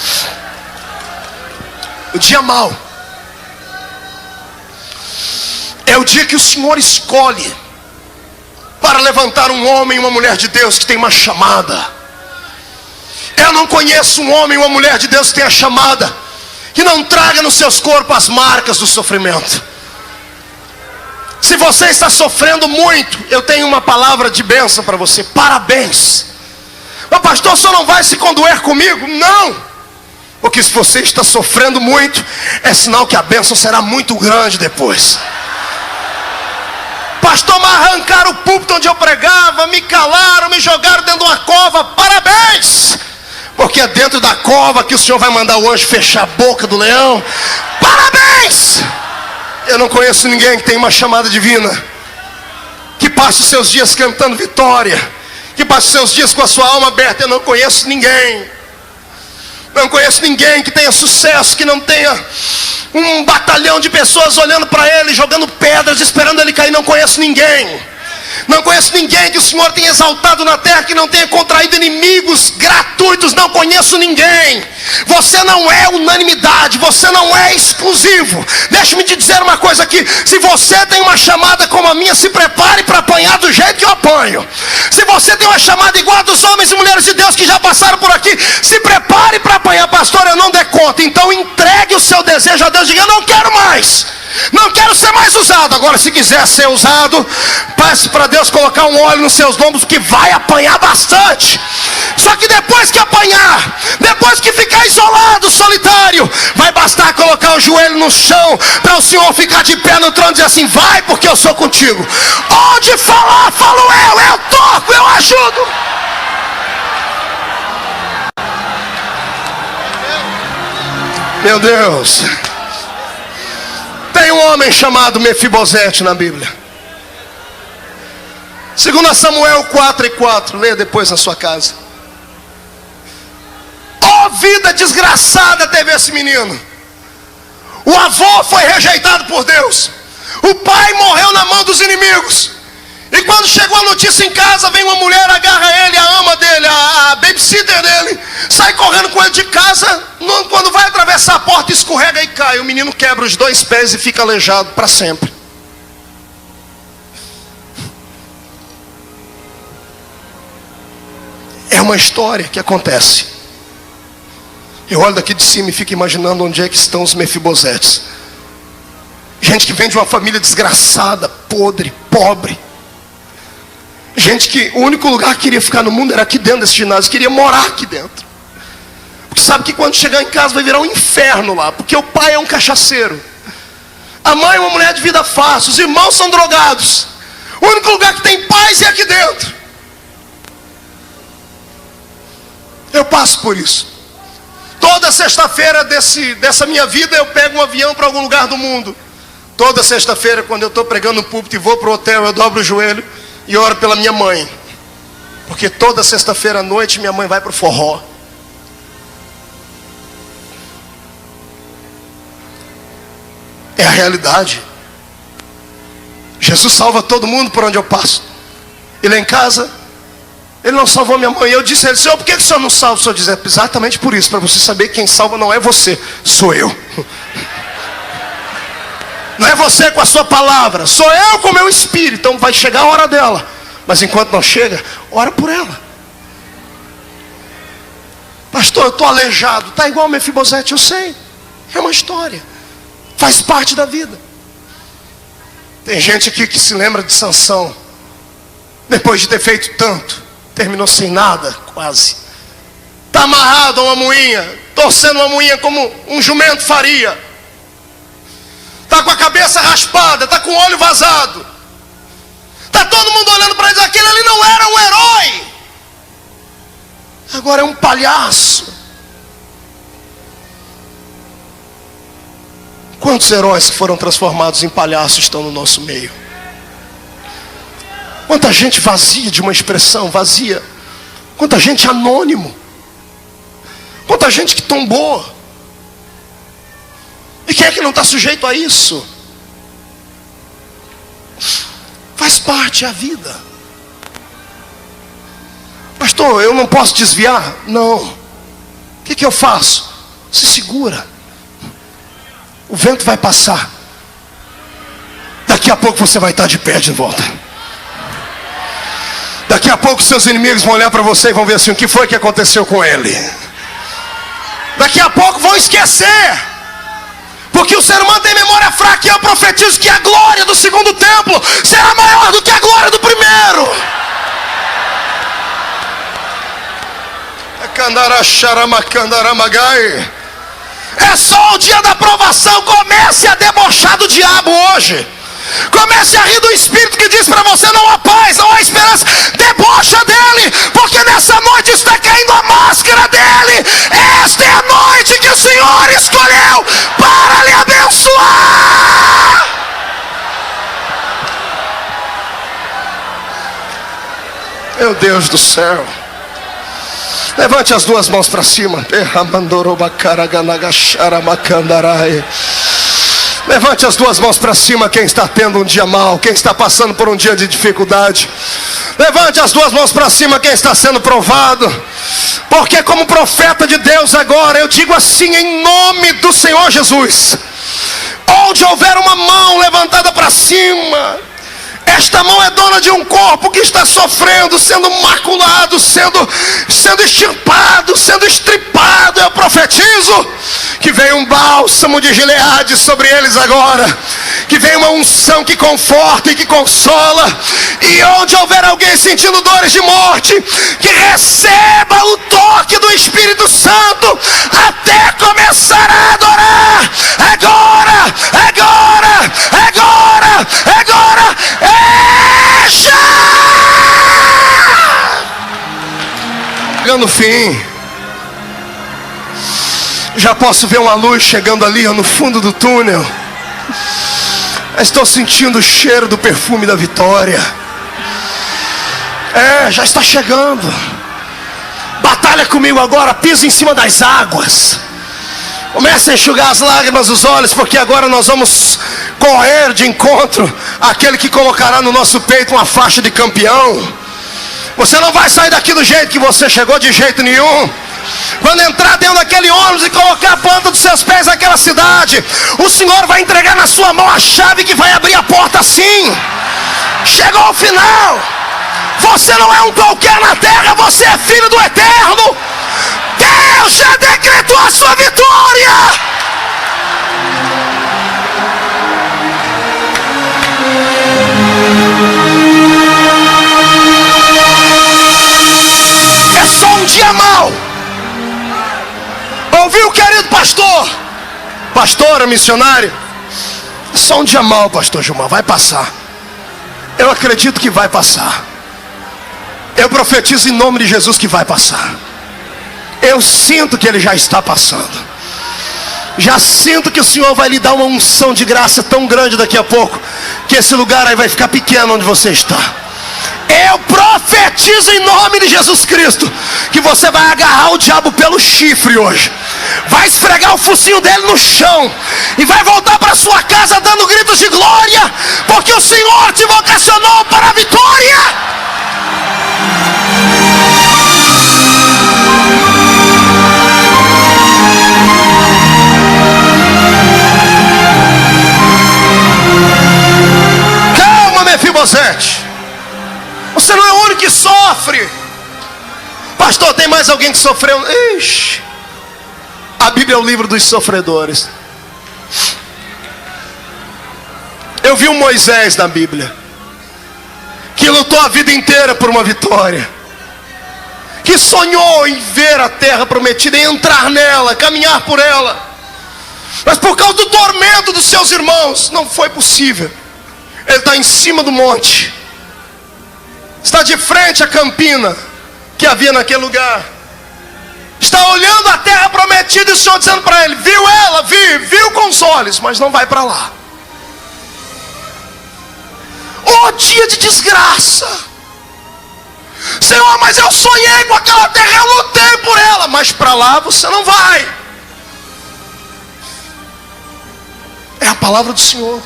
O dia mau é o dia que o Senhor escolhe para levantar um homem e uma mulher de Deus que tem uma chamada. Eu não conheço um homem e uma mulher de Deus que tenha chamada, que não traga nos seus corpos as marcas do sofrimento. Se você está sofrendo muito, eu tenho uma palavra de bênção para você. Parabéns. Mas pastor, o senhor não vai se condoer comigo? Não. Porque se você está sofrendo muito, é sinal que a bênção será muito grande depois. Pastor, me arrancaram o púlpito onde eu pregava, me calaram, me jogaram dentro de uma cova. Parabéns. Porque é dentro da cova que o Senhor vai mandar o anjo fechar a boca do leão. Parabéns. Eu não conheço ninguém que tenha uma chamada divina, que passe os seus dias cantando vitória, que passe os seus dias com a sua alma aberta. Eu não conheço ninguém. Não conheço ninguém que tenha sucesso, que não tenha um batalhão de pessoas olhando para ele, jogando pedras, esperando ele cair. Não conheço ninguém. Não conheço ninguém que o Senhor tenha exaltado na terra, que não tenha contraído inimigos gratuitos. Não conheço ninguém. Você não é unanimidade, você não é exclusivo. Deixa-me te dizer uma coisa aqui. Se você tem uma chamada como a minha, se prepare para apanhar do jeito que eu apanho. Se você tem uma chamada igual a dos homens e mulheres de Deus que já passaram por aqui, se prepare para apanhar. Pastor, eu não dei conta. Então entregue o seu desejo a Deus. Diga, eu não quero mais. Não quero ser mais usado. Agora, se quiser ser usado, peça para Deus colocar um óleo nos seus lombos, que vai apanhar bastante. Só que depois que apanhar, depois que ficar isolado, solitário, vai bastar colocar o joelho no chão para o Senhor ficar de pé no trono e dizer assim: vai, porque eu sou contigo. Onde falar, falo eu toco, eu ajudo. Meu Deus. Tem um homem chamado Mefibosete na Bíblia. 2 Samuel 4:4. Leia depois na sua casa. Oh, vida desgraçada teve esse menino. O avô foi rejeitado por Deus. O pai morreu na mão dos inimigos. E quando chegou a notícia em casa, vem uma mulher, agarra ele, a ama dele, a babysitter dele, sai correndo com ele de casa. Quando vai atravessar a porta, escorrega e cai. O menino quebra os 2 pés e fica aleijado para sempre. É uma história que acontece. Eu olho daqui de cima e fico imaginando onde é que estão os Mefibosetes. Gente que vem de uma família desgraçada, podre, pobre. Gente que o único lugar que queria ficar no mundo era aqui dentro desse ginásio, queria morar aqui dentro. Porque sabe que quando chegar em casa vai virar um inferno lá, porque o pai é um cachaceiro, a mãe é uma mulher de vida fácil, os irmãos são drogados. O único lugar que tem paz é aqui dentro. Eu passo por isso. Toda sexta-feira dessa minha vida eu pego um avião para algum lugar do mundo. Toda sexta-feira, quando eu estou pregando no púlpito e vou para o hotel, eu dobro o joelho e oro pela minha mãe. Porque toda sexta-feira à noite minha mãe vai para o forró. É a realidade. Jesus salva todo mundo por onde eu passo. E lá em casa, Ele não salvou minha mãe. Eu disse a Ele: Senhor, por que o Senhor não salva? O Senhor diz: exatamente por isso, para você saber que quem salva não é você, sou eu. Não é você com a sua palavra, sou eu com o meu espírito. Então vai chegar a hora dela. Mas enquanto não chega, ora por ela. Pastor, eu estou aleijado. Está igual o Mefibosete, eu sei. É uma história. Faz parte da vida. Tem gente aqui que se lembra de Sansão. Depois de ter feito tanto, terminou sem nada, quase. Está amarrado a uma moinha, torcendo uma moinha como um jumento faria. Está com a cabeça raspada, está com o olho vazado. Está todo mundo olhando para ele, aquele ali não era um herói, agora é um palhaço. Quantos heróis que foram transformados em palhaços estão no nosso meio? Quanta gente vazia de uma expressão, vazia. Quanta gente anônimo. Quanta gente que tombou. E quem é que não está sujeito a isso? Faz parte da vida. Pastor, eu não posso desviar? Não. O que eu faço? Se segura. O vento vai passar. Daqui a pouco você vai estar de pé de volta. Daqui a pouco seus inimigos vão olhar para você e vão ver assim: o que foi que aconteceu com ele? Daqui a pouco vão esquecer. Porque o ser humano tem memória fraca. E eu profetizo que a glória do segundo templo será maior do que a glória do primeiro. É só o dia da provação. Comece a debochar do diabo hoje. Comece a rir do espírito que diz para você: não há paz, não há esperança. Debocha dele, porque nessa noite está caindo a máscara dele. Esta é a noite que o Senhor escolheu para lhe abençoar. Meu Deus do céu. Levante as duas mãos para cima. Levante as duas mãos para cima quem está tendo um dia mau, quem está passando por um dia de dificuldade. Levante as duas mãos para cima quem está sendo provado. Porque como profeta de Deus agora, eu digo assim em nome do Senhor Jesus: onde houver uma mão levantada para cima, esta mão é dona de um corpo que está sofrendo, sendo maculado, sendo extirpado, sendo estripado. Eu profetizo que vem um bálsamo de Gileade sobre eles agora, que vem uma unção que conforta e que consola. E onde houver alguém sentindo dores de morte, que receba o toque do Espírito Santo até começar a adorar. Agora, agora, agora, agora. Chegando no fim, já posso ver uma luz chegando ali no fundo do túnel. Estou sentindo o cheiro do perfume da vitória. Já está chegando. Batalha comigo agora, pisa em cima das águas. Comece a enxugar as lágrimas dos olhos, porque agora nós vamos correr de encontro àquele que colocará no nosso peito uma faixa de campeão. Você não vai sair daqui do jeito que você chegou, de jeito nenhum. Quando entrar dentro daquele ônibus e colocar a planta dos seus pés naquela cidade, o Senhor vai entregar na sua mão a chave que vai abrir a porta assim. Chegou o final. Você não é um qualquer na terra, você é filho do Eterno. Deus já decretou a sua vitória. É só um dia mau. Ouviu, querido pastor? Pastora, missionário? É só um dia mau, pastor Gilmar. Vai passar. Eu acredito que vai passar. Eu profetizo em nome de Jesus que vai passar. Eu sinto que ele já está passando. Já sinto que o Senhor vai lhe dar uma unção de graça tão grande daqui a pouco, que esse lugar aí vai ficar pequeno onde você está. Eu profetizo em nome de Jesus Cristo que você vai agarrar o diabo pelo chifre hoje, vai esfregar o focinho dele no chão e vai voltar para sua casa dando gritos de glória, porque o Senhor te vocacionou para a vitória. Calma, Mefibosete. Você não é o único que sofre. Pastor, tem mais alguém que sofreu? Ixi. A Bíblia é o livro dos sofredores. Eu vi um Moisés na Bíblia, que lutou a vida inteira por uma vitória, que sonhou em ver a terra prometida, em entrar nela, caminhar por ela, mas por causa do tormento dos seus irmãos, não foi possível. Ele está em cima do monte, está de frente à campina que havia naquele lugar, está olhando a terra prometida, e o Senhor dizendo para ele: viu ela? Viu com os moles, mas não vai para lá. Oh, dia de desgraça. Senhor, mas eu sonhei com aquela terra, eu lutei por ela, mas para lá você não vai. É a palavra do Senhor.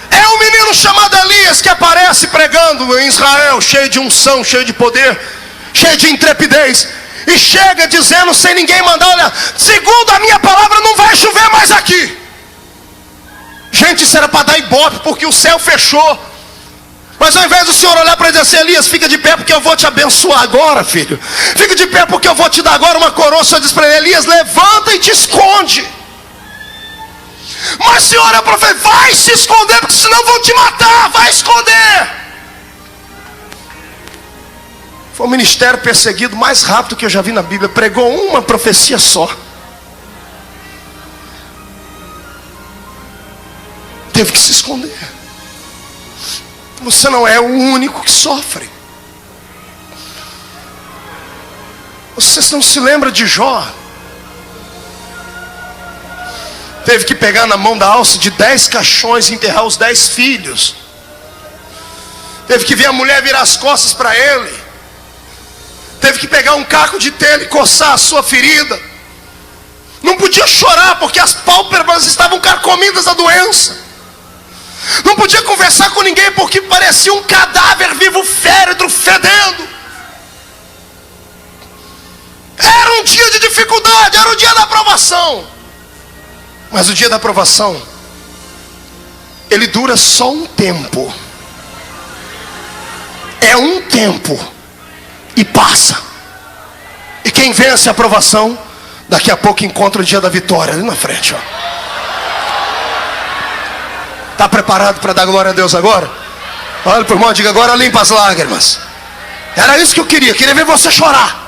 É um menino chamado Elias que aparece pregando em Israel, cheio de unção, cheio de poder, cheio de intrepidez, e chega dizendo sem ninguém mandar: olha, segundo a minha palavra não vai chover mais aqui. Gente, isso era para dar ibope, porque o céu fechou. Mas ao invés do Senhor olhar para ele e dizer assim: Elias, fica de pé porque eu vou te abençoar agora, filho. Fica de pé porque eu vou te dar agora uma coroa. O Senhor diz para ele: Elias, levanta e te esconde. Mas Senhor, é profeta, vai se esconder, porque senão vão te matar. Vai esconder. Foi o ministério perseguido mais rápido que eu já vi na Bíblia. Pregou uma profecia só. Teve que se esconder. Você não é o único que sofre. Vocês não se lembram de Jó? Teve que pegar na mão da alça de 10 caixões e enterrar os 10 filhos. Teve que ver a mulher virar as costas para ele. Teve que pegar um caco de telha e coçar a sua ferida. Não podia chorar porque as pálpebras estavam carcomidas da doença. Não podia conversar com ninguém porque parecia um cadáver vivo, féretro, fedendo. Era um dia de dificuldade, era o dia da aprovação. Mas o dia da aprovação, ele dura só um tempo. É um tempo e passa. E quem vence a aprovação, daqui a pouco encontra o dia da vitória ali na frente, ó. Está preparado para dar glória a Deus agora? Olha para o irmão e diga: agora limpa as lágrimas. Era isso que eu queria ver você chorar.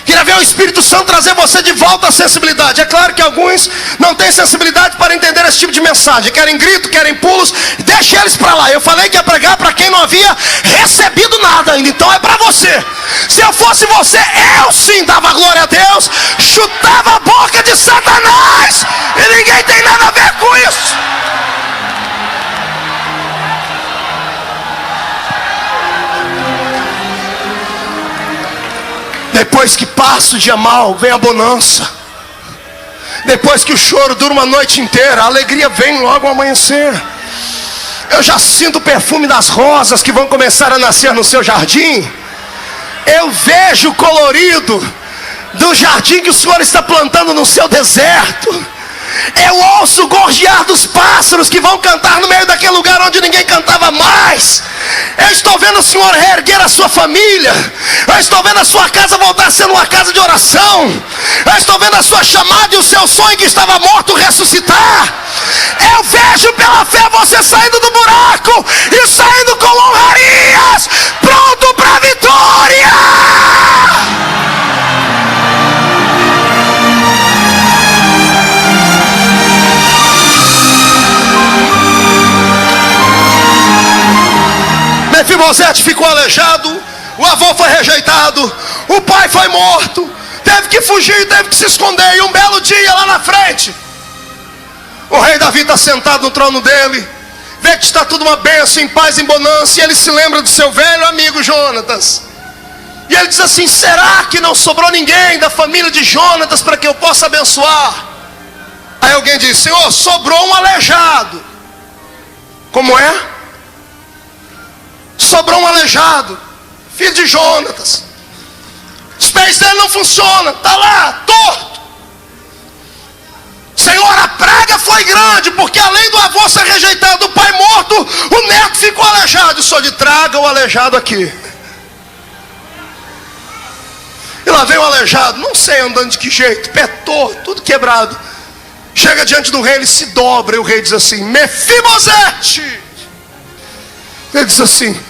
Queria ver o Espírito Santo trazer você de volta à sensibilidade. É claro que alguns não têm sensibilidade para entender esse tipo de mensagem. Querem grito, querem pulos. Deixa eles para lá. Eu falei que ia pregar para quem não havia recebido nada ainda. Então é para você. Se eu fosse você, eu sim dava glória a Deus, chutava a boca de Satanás, e ninguém tem nada a ver com isso. Depois que passa o dia mal, vem a bonança. Depois que o choro dura uma noite inteira, a alegria vem logo ao amanhecer. Eu já sinto o perfume das rosas que vão começar a nascer no seu jardim. Eu vejo o colorido do jardim que o Senhor está plantando no seu deserto. Eu ouço o gorjear dos pássaros que vão cantar no meio daquele lugar onde ninguém cantava mais. Eu estou vendo o Senhor reerguer a sua família. Eu estou vendo a sua casa voltar a ser uma casa de oração. Eu estou vendo a sua chamada e o seu sonho que estava morto ressuscitar. Eu vejo pela fé você saindo do buraco e saindo com honrarias, pronto para a vitória. Mefibosete ficou aleijado, o avô foi rejeitado, o pai foi morto, teve que fugir, teve que se esconder. E um belo dia lá na frente, o rei Davi está sentado no trono dele, vê que está tudo uma bênção, em paz, em bonança, e ele se lembra do seu velho amigo Jonatas. E ele diz assim: será que não sobrou ninguém da família de Jonatas para que eu possa abençoar? Aí alguém diz: Senhor, sobrou um aleijado. Como é? Sobrou um aleijado, filho de Jonatas. Os pés dele não funcionam, está lá, torto. Senhor, a praga foi grande, porque além do avô ser rejeitado, do pai morto, o neto ficou aleijado. Só de traga o aleijado aqui. E lá vem o aleijado, não sei andando de que jeito, pé torto, tudo quebrado. Chega diante do rei, ele se dobra, e o rei diz assim: Mefibosete. Ele diz assim: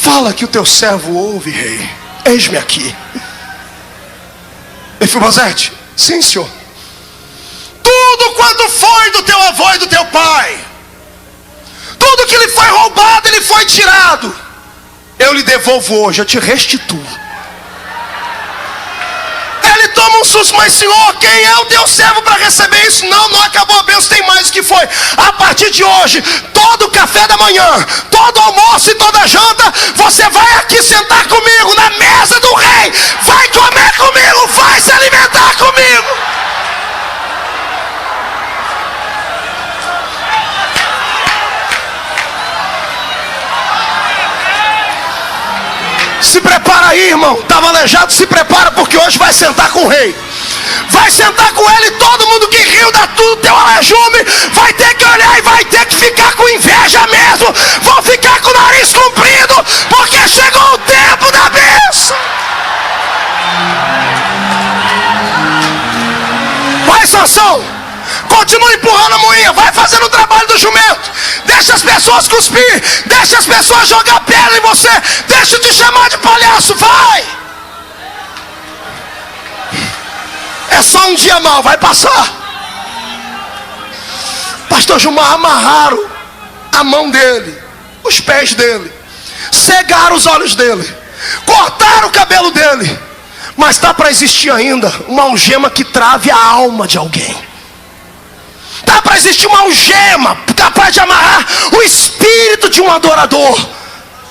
fala que o teu servo ouve, rei. Eis-me aqui. Mefibosete: sim, senhor. Tudo quanto foi do teu avô e do teu pai, tudo que lhe foi roubado, ele foi tirado, eu lhe devolvo hoje, eu te restituo. ele toma um susto, mas Senhor, quem é o teu servo para receber isso? Não acabou a bênção, tem mais o que foi. A partir de hoje, todo café da manhã, todo almoço e toda janta, você vai aqui sentar comigo na mesa do rei, vai comer comigo, vai se alimentar comigo. Se prepara aí, irmão. Estava aleijado, se prepara, porque hoje vai sentar com o rei. Vai sentar com ele. Todo mundo que riu da tudo teu aleijume vai ter que olhar e vai ter que ficar com inveja mesmo. Vão ficar com o nariz comprido, porque chegou o tempo da bênção. Vai, Sansão. Continua empurrando a moinha, vai fazendo o trabalho do jumento. Deixa as pessoas cuspir, deixa as pessoas jogar pedra em você, deixa te chamar de palhaço, vai. É só um dia mal, vai passar. Pastor Gilmar, amarraram a mão dele, os pés dele, cegaram os olhos dele, cortaram o cabelo dele, mas está para existir ainda uma algema que trave a alma de alguém. Dá para existir uma algema capaz de amarrar o espírito de um adorador.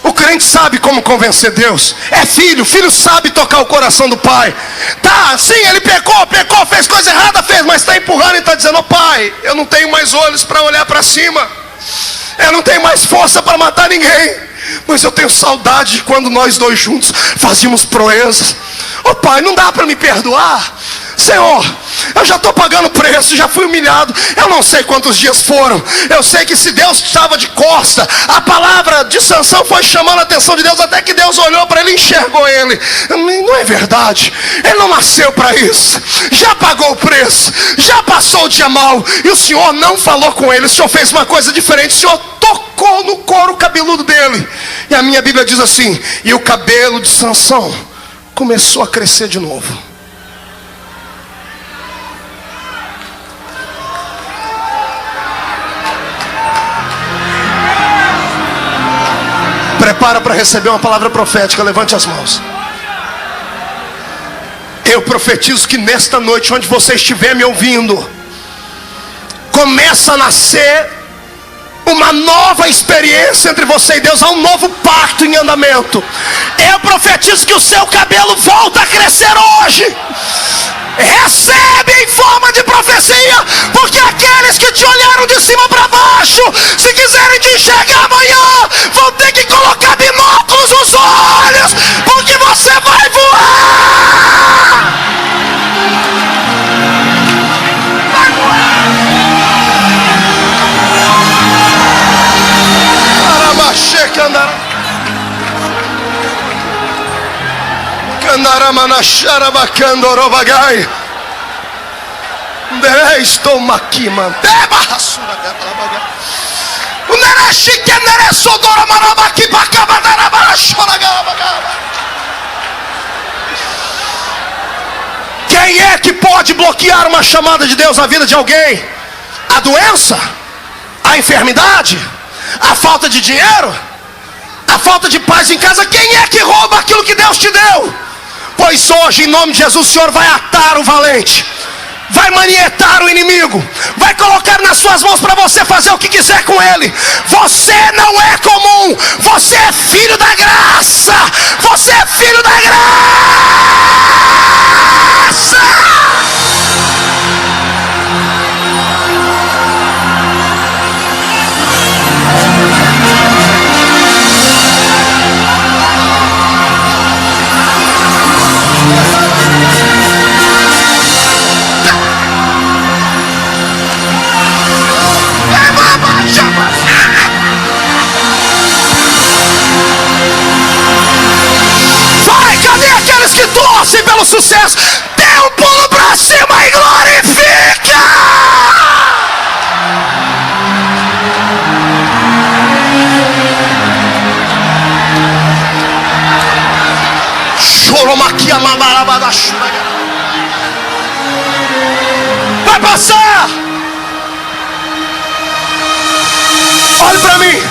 O crente sabe como convencer Deus. É filho, filho sabe tocar o coração do pai. Tá, sim, ele pecou, fez coisa errada, mas está empurrando e está dizendo: oh, pai, eu não tenho mais olhos para olhar para cima, eu não tenho mais força para matar ninguém, mas eu tenho saudade de quando nós dois juntos fazíamos proezas. Oh, pai, não dá para me perdoar? Senhor, eu já estou pagando preço, já fui humilhado. Eu não sei quantos dias foram. Eu sei que se Deus estava de costa, a palavra de Sansão foi chamando a atenção de Deus, até que Deus olhou para ele e enxergou ele. Não é verdade, ele não nasceu para isso. Já pagou o preço, já passou o dia mal, e o Senhor não falou com ele. O Senhor fez uma coisa diferente, o Senhor tocou no couro cabeludo dele. E a minha Bíblia diz assim: e o cabelo de Sansão começou a crescer de novo. Prepara para receber uma palavra profética. Levante as mãos. Eu profetizo que nesta noite, onde você estiver me ouvindo, começa a nascer uma nova experiência entre você e Deus. Há um novo pacto em andamento. Eu profetizo que o seu cabelo volta a crescer hoje. Recebe em forma de profecia, porque aqueles que te olharam de cima para baixo, se quiserem te enxergar amanhã, vão ter que colocar binóculos nos olhos, porque você vai voar. Vai voar. Quem é que pode bloquear uma chamada de Deus na vida de alguém? A doença? A enfermidade? A falta de dinheiro? A falta de paz em casa? Quem é que rouba aquilo que Deus te deu? Pois hoje, em nome de Jesus, o Senhor vai atar o valente, vai manietar o inimigo, vai colocar nas suas mãos para você fazer o que quiser com ele. Você não é comum, você é filho da graça, você é filho da graça. Que torce pelo sucesso, dê um pulo pra cima e glorifica. Vai passar. Olhe pra mim.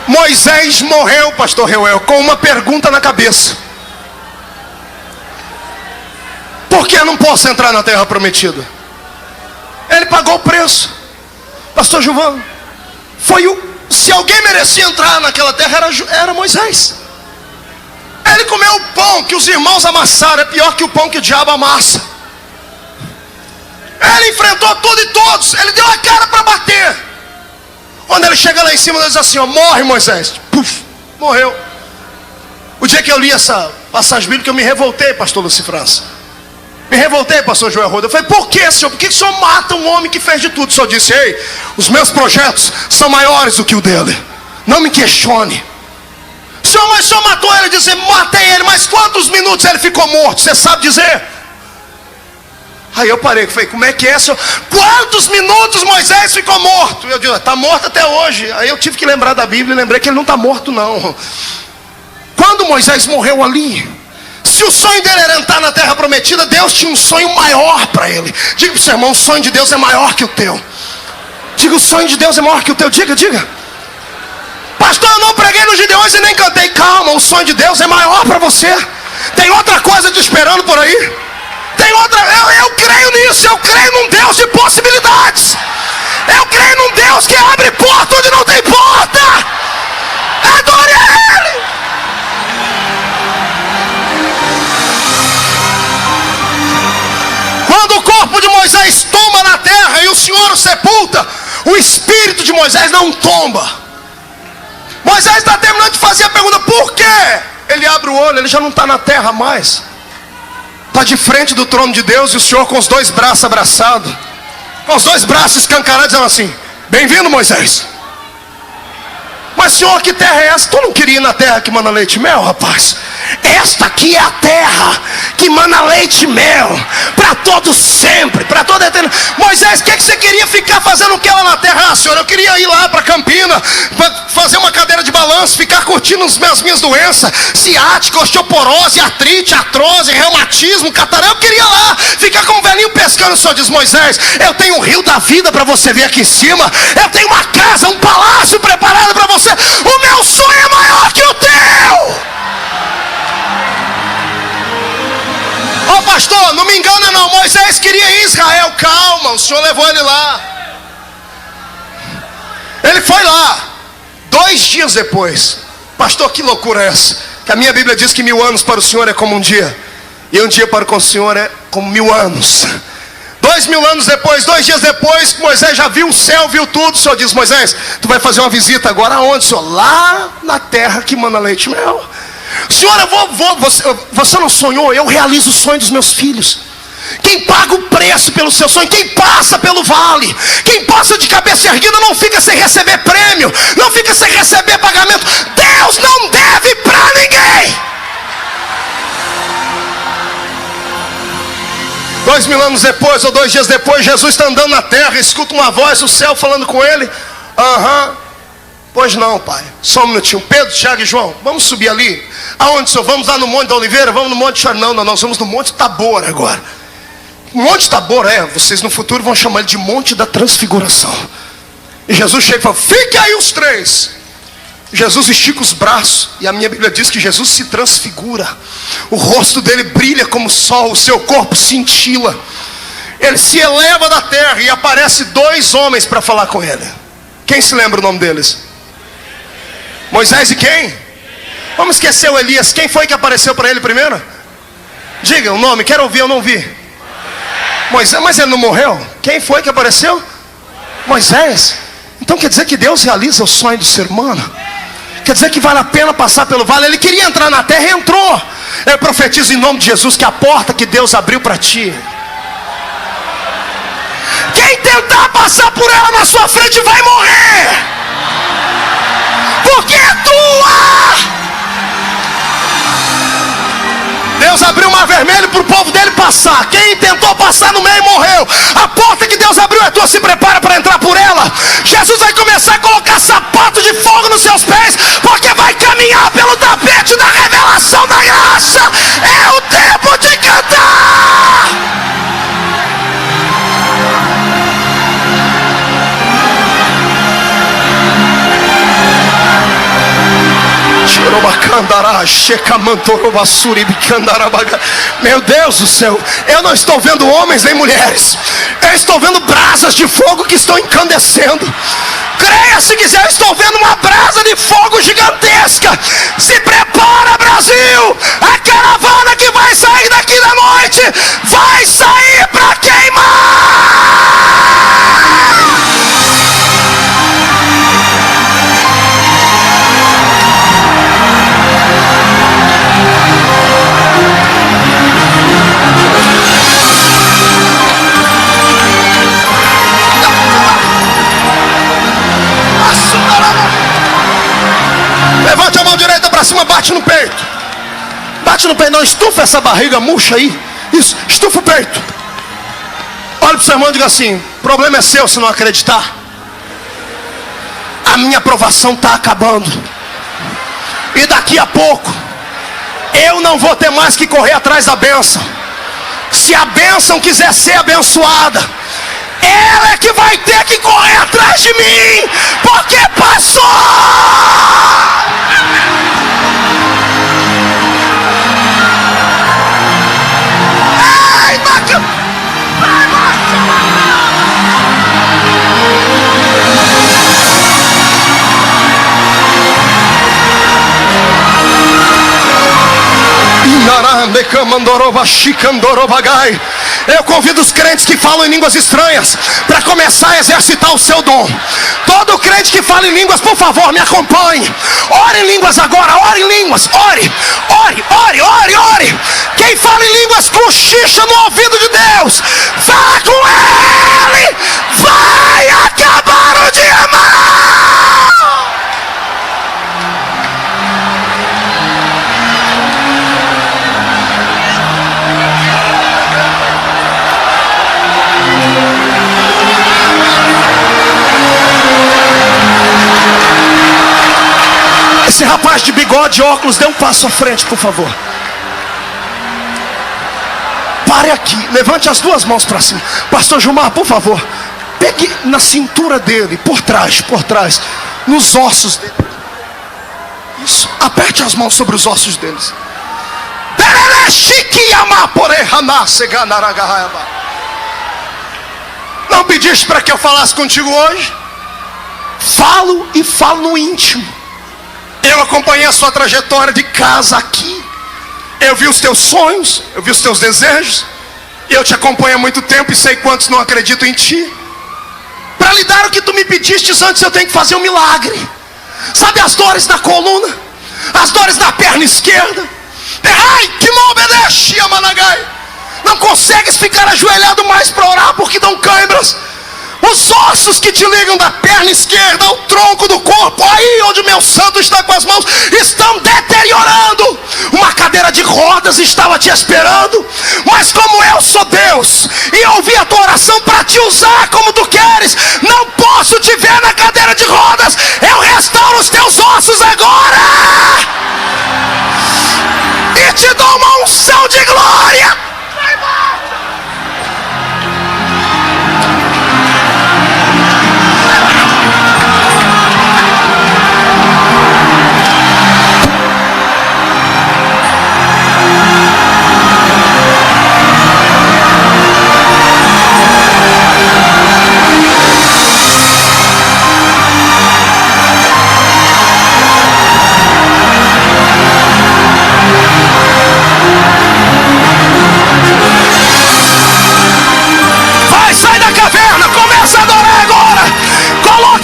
Moisés morreu, pastor Reuel, com uma pergunta na cabeça: Por que eu não posso entrar na terra prometida? Ele pagou o preço. Pastor Gilvão, se alguém merecia entrar naquela terra, era Moisés. Ele comeu o pão que os irmãos amassaram. É pior que o pão que o diabo amassa. Ele enfrentou tudo e todos. Ele deu a cara para bater. Quando ele chega lá em cima, ele diz assim, ó, morre Moisés. Puf, morreu. O dia que eu li essa passagem bíblica, eu me revoltei, pastor Luci França. Me revoltei, pastor Joel Roda. Eu falei, por que, senhor? Por que o senhor mata um homem que fez de tudo? O senhor disse, ei, os meus projetos são maiores do que o dele. Não me questione. Senhor, mas o senhor matou ele. Disse, matei ele, mas quantos minutos ele ficou morto? Você sabe dizer? Aí eu parei, falei, como é que é, senhor? Quantos minutos Moisés ficou morto? Eu digo, está morto até hoje. Aí eu tive que lembrar da Bíblia e lembrei que ele não está morto não. Quando Moisés morreu ali, se o sonho dele era entrar na terra prometida, Deus tinha um sonho maior para ele. Diga para o seu irmão, o sonho de Deus é maior que o teu. Diga, o sonho de Deus é maior que o teu. Diga. Pastor, eu não preguei nos Gideões e nem cantei. Calma, o sonho de Deus é maior para você. Tem outra coisa te esperando por aí. Tem outra, eu creio nisso. Eu creio num Deus de possibilidades. Eu creio num Deus que abre porta onde não tem porta. Adore a Ele. Quando o corpo de Moisés tomba na terra e o Senhor o sepulta, o espírito de Moisés não tomba. Moisés está terminando de fazer a pergunta, por quê? Ele abre o olho, ele já não está na terra mais. Está de frente do trono de Deus e o Senhor com os dois braços abraçados, com os dois braços escancarados, dizendo assim, bem-vindo Moisés. Mas Senhor, que terra é essa? Tu não queria ir na terra que mana leite e mel, rapaz? Esta aqui é a terra que mana leite e mel, para todo sempre, para toda a eternidade. Moisés, o que você queria ficar fazendo o que lá na terra? Ah, Senhor, eu queria ir lá para Campina, fazer uma cadeira de balanço, ficar curtindo as minhas doenças, ciática, osteoporose, artrite, artrose, reumatismo, catarata. Eu queria lá, ficar como um velhinho pescando. O Senhor diz, Moisés, eu tenho um rio da vida para você ver aqui em cima. Eu tenho uma casa, um palácio preparado para você. O meu sonho é maior que o teu. Ó, pastor, não me engana não, Moisés queria ir em Israel. Calma, o Senhor levou ele lá. Ele foi lá 2 dias depois. Pastor, que loucura é essa? Que a minha Bíblia diz que 1000 anos para o Senhor é como um dia, e um dia para o Senhor é como 1000 anos. 2000 anos depois, 2 dias depois, Moisés já viu o céu, viu tudo. O Senhor diz, Moisés, tu vai fazer uma visita agora aonde, Senhor? Lá na terra que mana leite e mel. Senhor, você não sonhou? Eu realizo o sonho dos meus filhos. Quem paga o preço pelo seu sonho, quem passa pelo vale, quem passa de cabeça erguida, não fica sem receber prêmio, não fica sem receber pagamento. Deus não deve para ninguém. 2000 anos depois, ou 2 dias depois, Jesus está andando na terra, escuta uma voz do céu falando com ele. Pois não, pai, só um minutinho. Pedro, Tiago e João, vamos subir ali. Aonde, senhor? Vamos lá no Monte da Oliveira? Vamos no Monte de... Não, nós vamos no Monte Tabor agora. Monte Tabor, vocês no futuro vão chamar ele de Monte da Transfiguração. E Jesus chega e fala, fique aí os 3. Jesus estica os braços, e a minha Bíblia diz que Jesus se transfigura. O rosto dele brilha como o sol, o seu corpo cintila. Ele se eleva da terra e aparece 2 homens para falar com ele. Quem se lembra o nome deles? Moisés e quem? Vamos esquecer o Elias. Quem foi que apareceu para ele primeiro? Diga o nome, quero ouvir, eu não vi. Moisés, mas ele não morreu? Quem foi que apareceu? Moisés. Então quer dizer que Deus realiza o sonho do ser humano? Quer dizer que vale a pena passar pelo vale? Ele queria entrar na terra e entrou. Eu profetizo em nome de Jesus que a porta que Deus abriu para ti, quem tentar passar por ela na sua frente vai morrer, porque é tua. Deus abriu o mar vermelho para o povo dele passar. Quem tentou passar no meio morreu. A porta que Deus abriu é tua, se prepara para entrar por ela. Jesus vai começar a colocar sapato de fogo nos seus pés, porque vai caminhar pelo tapete da revelação da graça. É o tempo de cantar. Tirou bacana. Meu Deus do céu, eu não estou vendo homens nem mulheres, eu estou vendo brasas de fogo que estão incandescendo. Creia se quiser, eu estou vendo uma brasa de fogo gigantesca. Se prepara, Brasil, a caravana que vai sair daqui da noite vai sair para queimar. Levante a mão direita para cima, bate no peito. Bate no peito, não, estufa essa barriga murcha aí. Isso, estufa o peito. Olha para o seu irmão e diga assim: o problema é seu se não acreditar. A minha aprovação está acabando. E daqui a pouco eu não vou ter mais que correr atrás da bênção. Se a bênção quiser ser abençoada, ela é que vai ter que correr atrás de mim, porque passou. Eu convido os crentes que falam em línguas estranhas para começar a exercitar o seu dom. Todo crente que fala em línguas, por favor, me acompanhe. Ore em línguas agora, ore em línguas. Ore, ore, ore, ore, ore. Quem fala em línguas, cochicha no ouvido de Deus. Fala com Ele. Vai acabar o dia mal. Esse rapaz de bigode e óculos, dê um passo à frente, por favor. Pare aqui, levante as duas mãos para cima. Pastor Gilmar, por favor, pegue na cintura dele, por trás, nos ossos dele. Isso, aperte as mãos sobre os ossos deles. Não pediste para que eu falasse contigo hoje? Falo e falo no íntimo. Eu acompanhei a sua trajetória de casa aqui. Eu vi os teus sonhos, eu vi os teus desejos. Eu te acompanho há muito tempo e sei quantos não acreditam em ti. Para lhe dar o que tu me pediste antes, eu tenho que fazer um milagre. Sabe as dores na coluna? As dores na perna esquerda? Ai, que não obedece, Amanagai. Não consegues ficar ajoelhado mais para orar porque dão câimbras. Os ossos que te ligam da perna esquerda ao tronco do corpo, aí onde meu santo está com as mãos, estão deteriorando. Uma cadeira de rodas estava te esperando, mas como eu sou Deus e ouvi a tua oração para te usar como tu queres, não posso te ver na cadeira de rodas. Eu restauro os teus ossos agora e te dou uma unção de glória.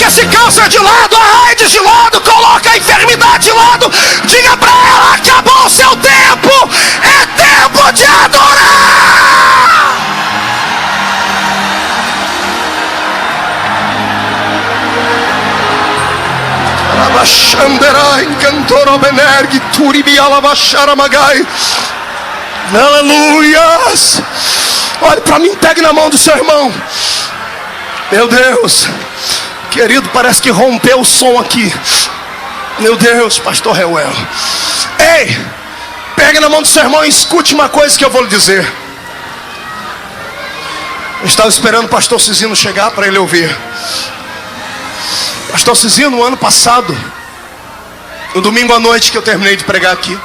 Esse câncer de lado, a AIDS de lado, coloca a enfermidade de lado. Diga para ela: acabou o seu tempo, é tempo de adorar. Aleluias. Olhe para mim, pegue na mão do seu irmão. Meu Deus, querido, parece que rompeu o som aqui. Meu Deus, pastor Reuel. Ei, pegue na mão do seu irmão e escute uma coisa que eu vou lhe dizer. Eu estava esperando o pastor Cizino chegar para ele ouvir. Pastor Cizino, no ano passado, No domingo à noite que eu terminei de pregar aqui,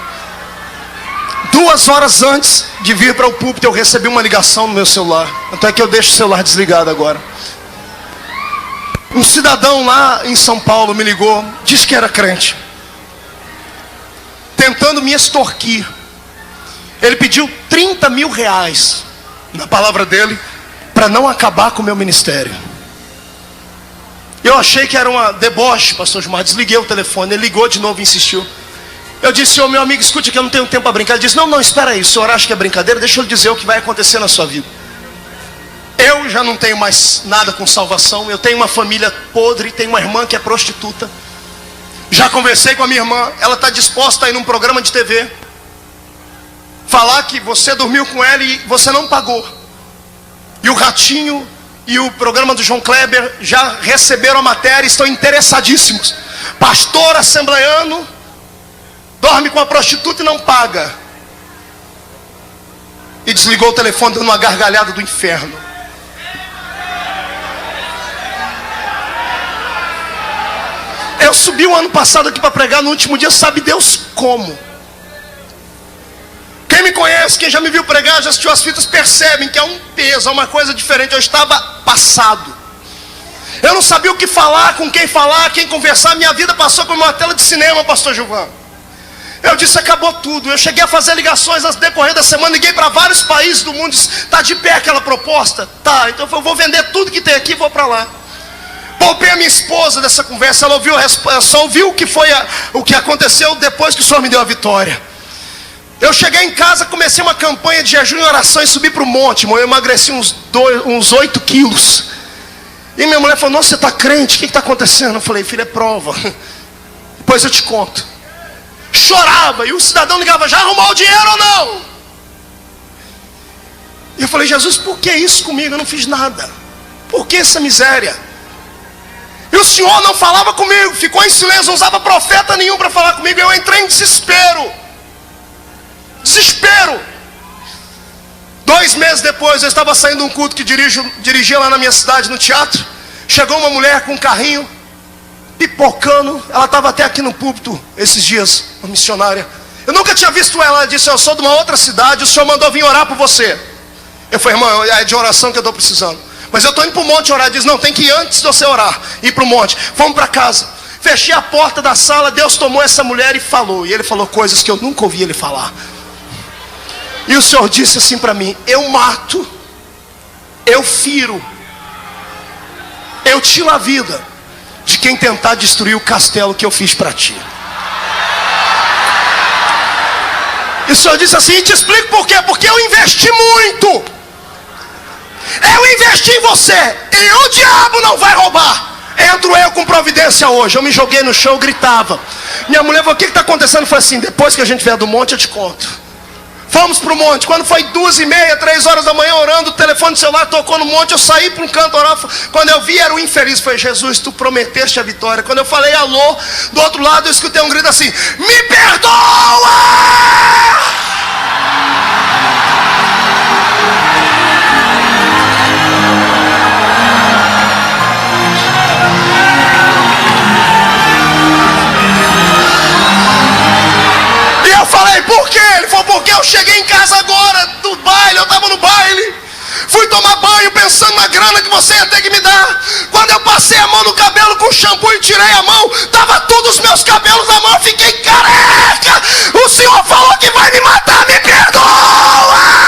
2 horas antes de vir para o púlpito, eu recebi uma ligação no meu celular. Até que eu deixo o celular desligado agora. Um cidadão lá em São Paulo me ligou, disse que era crente, tentando me extorquir. Ele pediu 30 mil reais, na palavra dele, para não acabar com o meu ministério. Eu achei que era uma deboche, pastor Gilmar. Desliguei o telefone, ele ligou de novo e insistiu. Eu disse: ô meu amigo, escute que eu não tenho tempo para brincar. Ele disse: não, espera aí, o senhor acha que é brincadeira? Deixa eu lhe dizer o que vai acontecer na sua vida. Eu já não tenho mais nada com salvação. Eu tenho uma família podre, tenho uma irmã que é prostituta. Já conversei com a minha irmã, ela está disposta a ir num programa de TV falar que você dormiu com ela e você não pagou. E o Ratinho e o programa do João Kleber já receberam a matéria e estão interessadíssimos. Pastor assembleiano dorme com a prostituta e não paga. E desligou o telefone dando uma gargalhada do inferno. Eu subi o ano passado aqui para pregar, no último dia, sabe Deus como. Quem me conhece, quem já me viu pregar, já assistiu as fitas, percebem que é um peso, é uma coisa diferente. Eu estava passado. Eu não sabia o que falar, com quem conversar. Minha vida passou como uma tela de cinema, pastor Gilvan. Eu disse: acabou tudo. Eu cheguei a fazer ligações no decorrer da semana, liguei para vários países do mundo. Disse: está de pé aquela proposta? Tá, então eu vou vender tudo que tem aqui e vou para lá. Poupei a minha esposa dessa conversa. Ela só ouviu o que aconteceu depois que o Senhor me deu a vitória. Eu cheguei em casa, comecei uma campanha de jejum e oração e subi para o monte, irmão. Eu emagreci uns 8 quilos. E minha mulher falou: nossa, você está crente? O que está acontecendo? Eu falei: filho, é prova. Depois eu te conto. Chorava, e o cidadão ligava: já arrumou o dinheiro ou não? E eu falei: Jesus, por que isso comigo? Eu não fiz nada. Por que essa miséria? E o Senhor não falava comigo, ficou em silêncio, não usava profeta nenhum para falar comigo. Eu entrei em desespero. 2 meses depois, eu estava saindo de um culto que dirigia lá na minha cidade, no teatro. Chegou uma mulher com um carrinho, pipocando. Ela estava até aqui no púlpito esses dias, uma missionária. Eu nunca tinha visto ela. Ela disse: eu sou de uma outra cidade, o Senhor mandou vir orar por você. Eu falei: irmão, é de oração que eu estou precisando. Mas eu estou indo para o monte orar. Ele disse: não, tem que ir antes de você orar, ir para o monte. Vamos para casa. Fechei a porta da sala, Deus tomou essa mulher e falou. E ele falou coisas que eu nunca ouvi ele falar. E o Senhor disse assim para mim: eu mato, eu firo, eu tiro a vida de quem tentar destruir o castelo que eu fiz para ti. E o Senhor disse assim: e te explico por quê. Porque eu investi muito. Eu investi em você, e o diabo não vai roubar. Entro eu com providência hoje. Eu me joguei no chão, eu gritava. Minha mulher falou: o que está acontecendo? Eu falei assim: depois que a gente vier do monte eu te conto. Fomos para o monte. Quando foi 2h30, 3 horas da manhã, orando, o telefone do celular tocou no monte. Eu saí para um canto orar. Quando eu vi, era o infeliz. Falei: Jesus, tu prometeste a vitória. Quando eu falei alô, do outro lado eu escutei um grito assim: me perdoa! Falei: por quê? Ele falou: porque eu cheguei em casa agora do baile, eu estava no baile, fui tomar banho pensando na grana que você ia ter que me dar. Quando eu passei a mão no cabelo com shampoo e tirei a mão, estava todos os meus cabelos na mão, eu fiquei careca. O Senhor falou que vai me matar, me perdoa!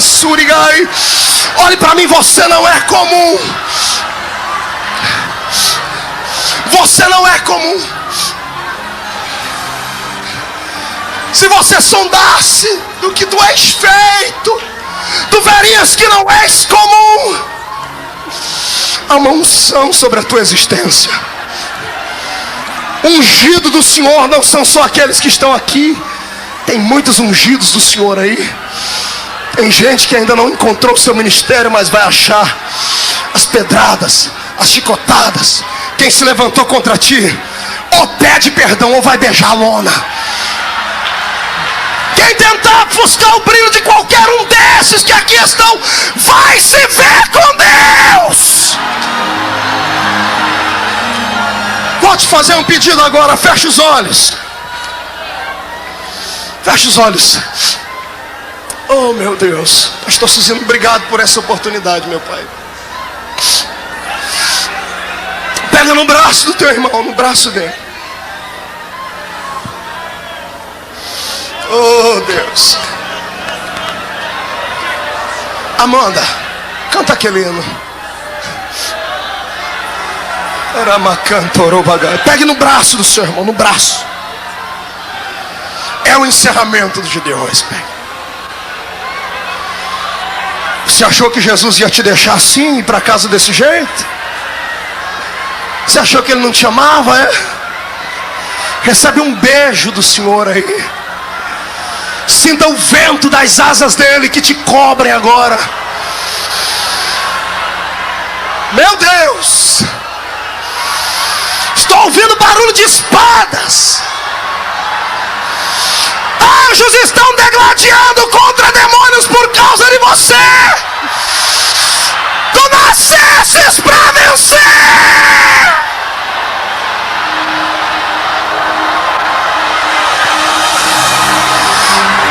Surigai. Olhe para mim, você não é comum. Você não é comum. Se você sondasse do que tu és feito, tu verias que não és comum. Há uma unção sobre a tua existência. Ungido do Senhor não são só aqueles que estão aqui. Tem muitos ungidos do Senhor aí. Tem gente que ainda não encontrou o seu ministério, mas vai achar. As pedradas, as chicotadas. Quem se levantou contra ti, ou pede perdão ou vai beijar a lona. Quem tentar buscar o brilho de qualquer um desses que aqui estão, vai se ver com Deus. Vou te fazer um pedido agora. Feche os olhos. Feche os olhos. Oh meu Deus, pastor Suzino, obrigado por essa oportunidade, meu pai. Pega no braço do teu irmão, no braço dele. Oh Deus. Amanda, canta aquele hino. Pegue no braço do seu irmão, no braço. É o encerramento de Deus. Você achou que Jesus ia te deixar assim, ir para casa desse jeito? Você achou que Ele não te amava, é? Recebe um beijo do Senhor aí. Sinta o vento das asas dele que te cobrem agora. Meu Deus, estou ouvindo barulho de espadas. Anjos estão degladiando contra demônios por causa de você. Tu nascestes para vencer.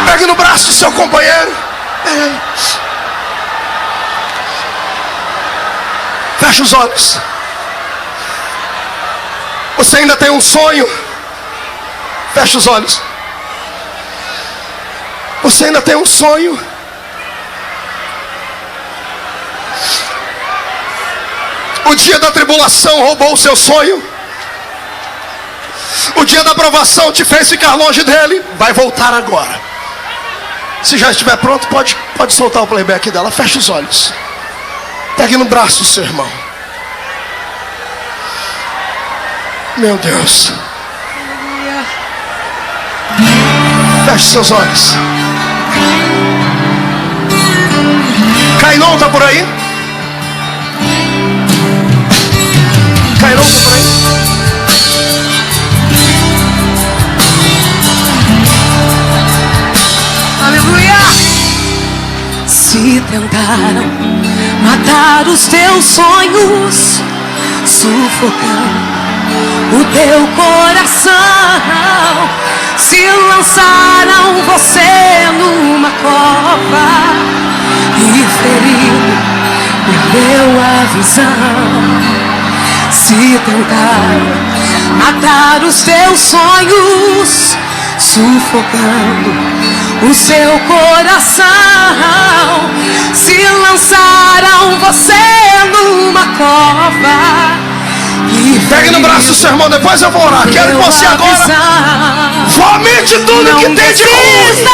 Pegue no braço do seu companheiro. Feche os olhos. Você ainda tem um sonho? Feche os olhos. Você ainda tem um sonho? O dia da tribulação roubou o seu sonho. O dia da aprovação te fez ficar longe dele. Vai voltar agora. Se já estiver pronto, pode soltar o playback dela. Feche os olhos. Pegue no braço do seu irmão. Meu Deus. Feche seus olhos. Cainon está por aí? Cainon está por aí? Aleluia! Se tentaram matar os teus sonhos, sufocando o teu coração, se lançaram você numa cova e ferido perdeu a visão. Se tentaram matar os teus sonhos, sufocando o seu coração, se lançaram você numa cova. Pegue no braço do seu irmão, depois eu vou orar. Quero que você agora vomite tudo que tem de ruim.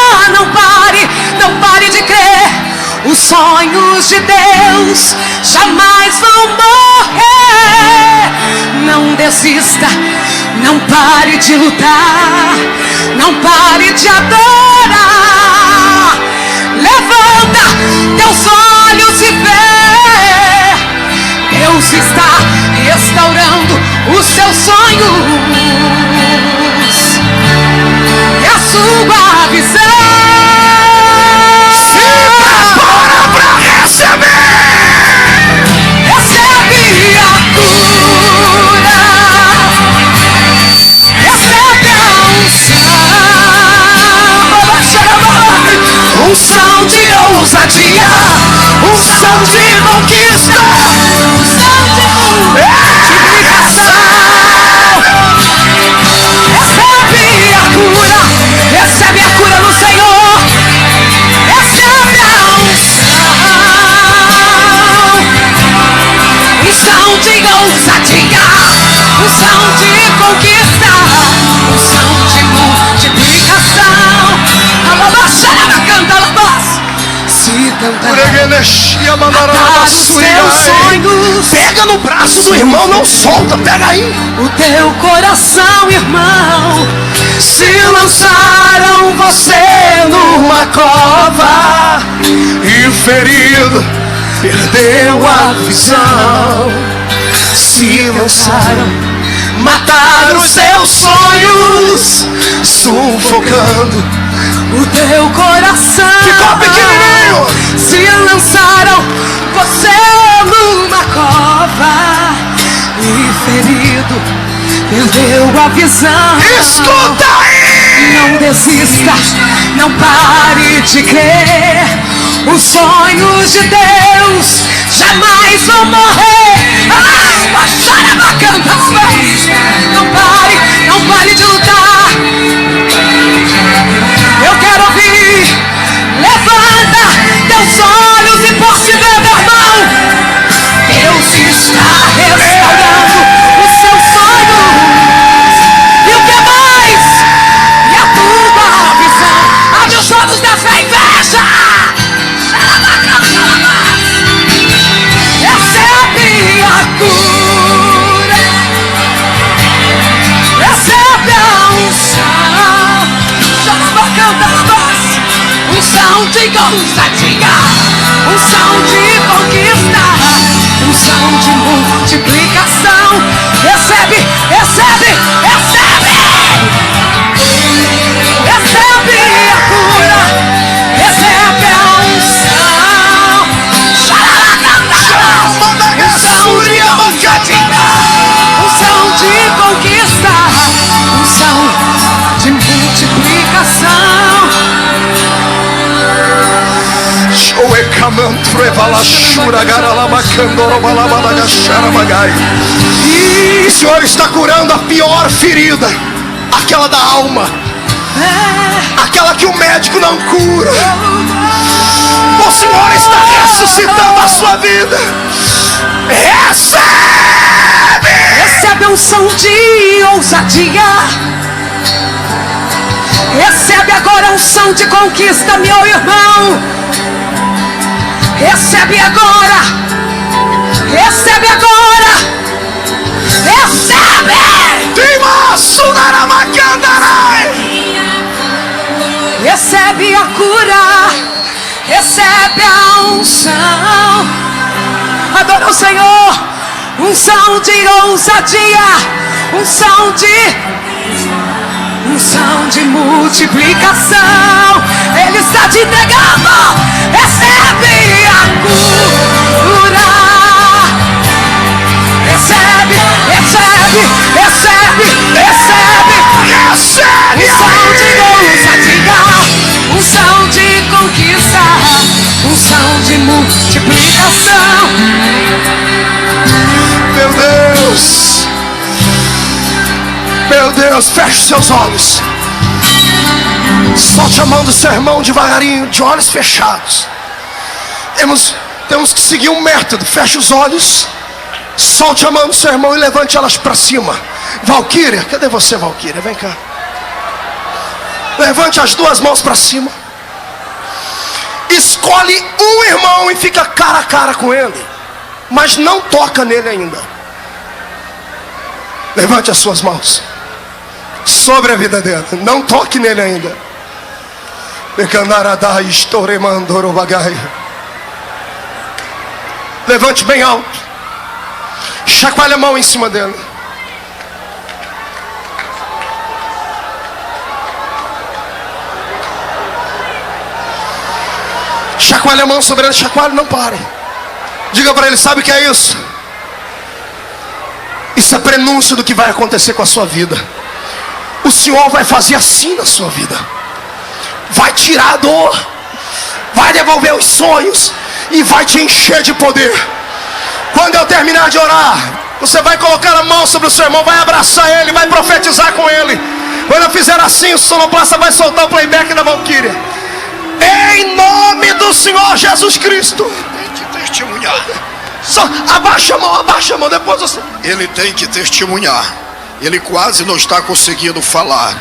Não pare de crer. Os sonhos de Deus jamais vão morrer. Não desista, não pare de lutar, não pare de adorar. Levanta teus olhos e vê. Deus está restaurando os seus sonhos e a sua visão. Se prepara para receber. Recebe a cura, recebe a unção, unção de ousadia, unção de conquista, unção de multiplicação. Recebe a cura no Senhor. Recebe a unção. e tentar Uregenexia, matar os seus mandarabasurigai. sonhos. Pega no braço do irmão, não solta, pega aí. O teu coração, irmão, se lançaram você numa cova E ferido, perdeu a visão. Se lançaram, mataram os seus sonhos, sufocando. o teu coração. Ficou pequenininho. Se lançaram você numa cova e ferido, perdeu a visão. Escuta aí. Não desista, não pare de crer. Os sonhos de Deus jamais vão morrer. Não pare de lutar. Eu quero ouvir. Levanta teus olhos e possa ver, meu irmão. Deus está restaurando os seus sonhos. E o que mais? E a tua visão. Abre os olhos da fé e veja. Recebe a cura. Recebe a unção. Unção de ousadia, unção de conquista, unção de multiplicação. Recebe, recebe, recebe. Recebe a cura, recebe a unção. Unção de ousadia, unção de conquista, unção de multiplicação. E o Senhor está curando a pior ferida, aquela da alma, aquela que o médico não cura. O Senhor está ressuscitando a sua vida. Recebe! Recebe a unção de ousadia. Recebe agora a unção de conquista, meu irmão. Recebe agora. Recebe agora. Recebe. Recebe a cura. Recebe a unção. Adora o Senhor. Unção de ousadia. Unção de multiplicação. Ele está te entregando. Recebe a cura. Recebe, recebe, recebe, recebe. Unção de ousadia, unção de conquista, unção de multiplicação. Meu Deus, meu Deus, feche seus olhos. Solte a mão do seu irmão devagarinho, de olhos fechados. Temos que seguir um método. Feche os olhos, solte a mão do seu irmão e levante elas para cima. Valquíria, cadê você, Valquíria? Vem cá. Levante as duas mãos para cima. Escolhe um irmão e fica cara a cara com ele, mas não toca nele ainda. Levante as suas mãos sobre a vida dele, não toque nele ainda. Levante bem alto, chacoalhe a mão em cima dele. Chacoalhe a mão sobre ele, chacoalhe, não pare. Diga para ele, sabe o que é isso? Isso é prenúncio do que vai acontecer com a sua vida. O Senhor vai fazer assim na sua vida. Vai tirar a dor, vai devolver os sonhos e vai te encher de poder. Quando eu terminar de orar, você vai colocar a mão sobre o seu irmão, vai abraçar ele, vai profetizar com ele. Quando eu fizer assim, o sonoplasta vai soltar o playback da Valquíria. Em nome do Senhor Jesus Cristo. Tem que testemunhar. Só abaixa a mão, depois você. Ele tem que testemunhar. Ele quase não está conseguindo falar.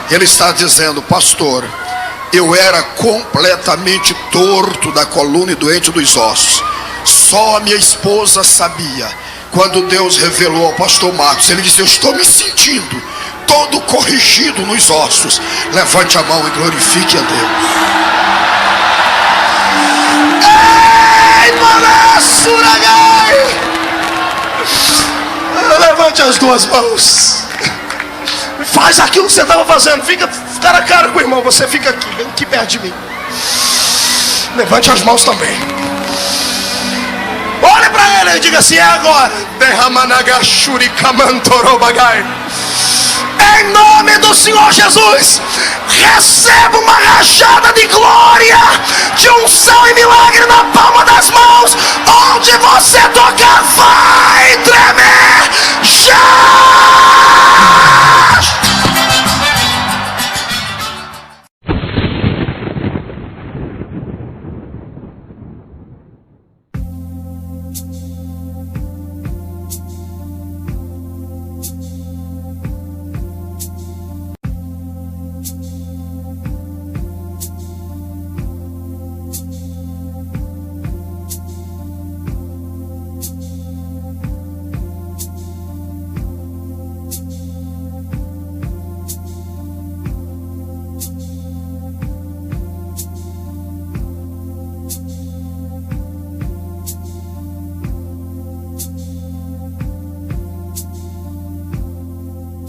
Ele está dizendo, pastor, Eu era completamente torto da coluna e doente dos ossos. Só a minha esposa sabia. Quando Deus revelou ao pastor Marcos, ele disse: eu estou me sentindo todo corrigido nos ossos. Levante a mão e glorifique a Deus. Ei, levante as duas mãos. Faz aquilo que você estava fazendo. Fica cara a cara com o irmão. Você fica aqui, vem aqui perto de mim. Levante as mãos também. Olha para ele e diga assim: é agora. Em nome do Senhor Jesus, receba uma rajada de glória, de unção e milagre na palma das mãos. Onde você tocar vai tremer. Já!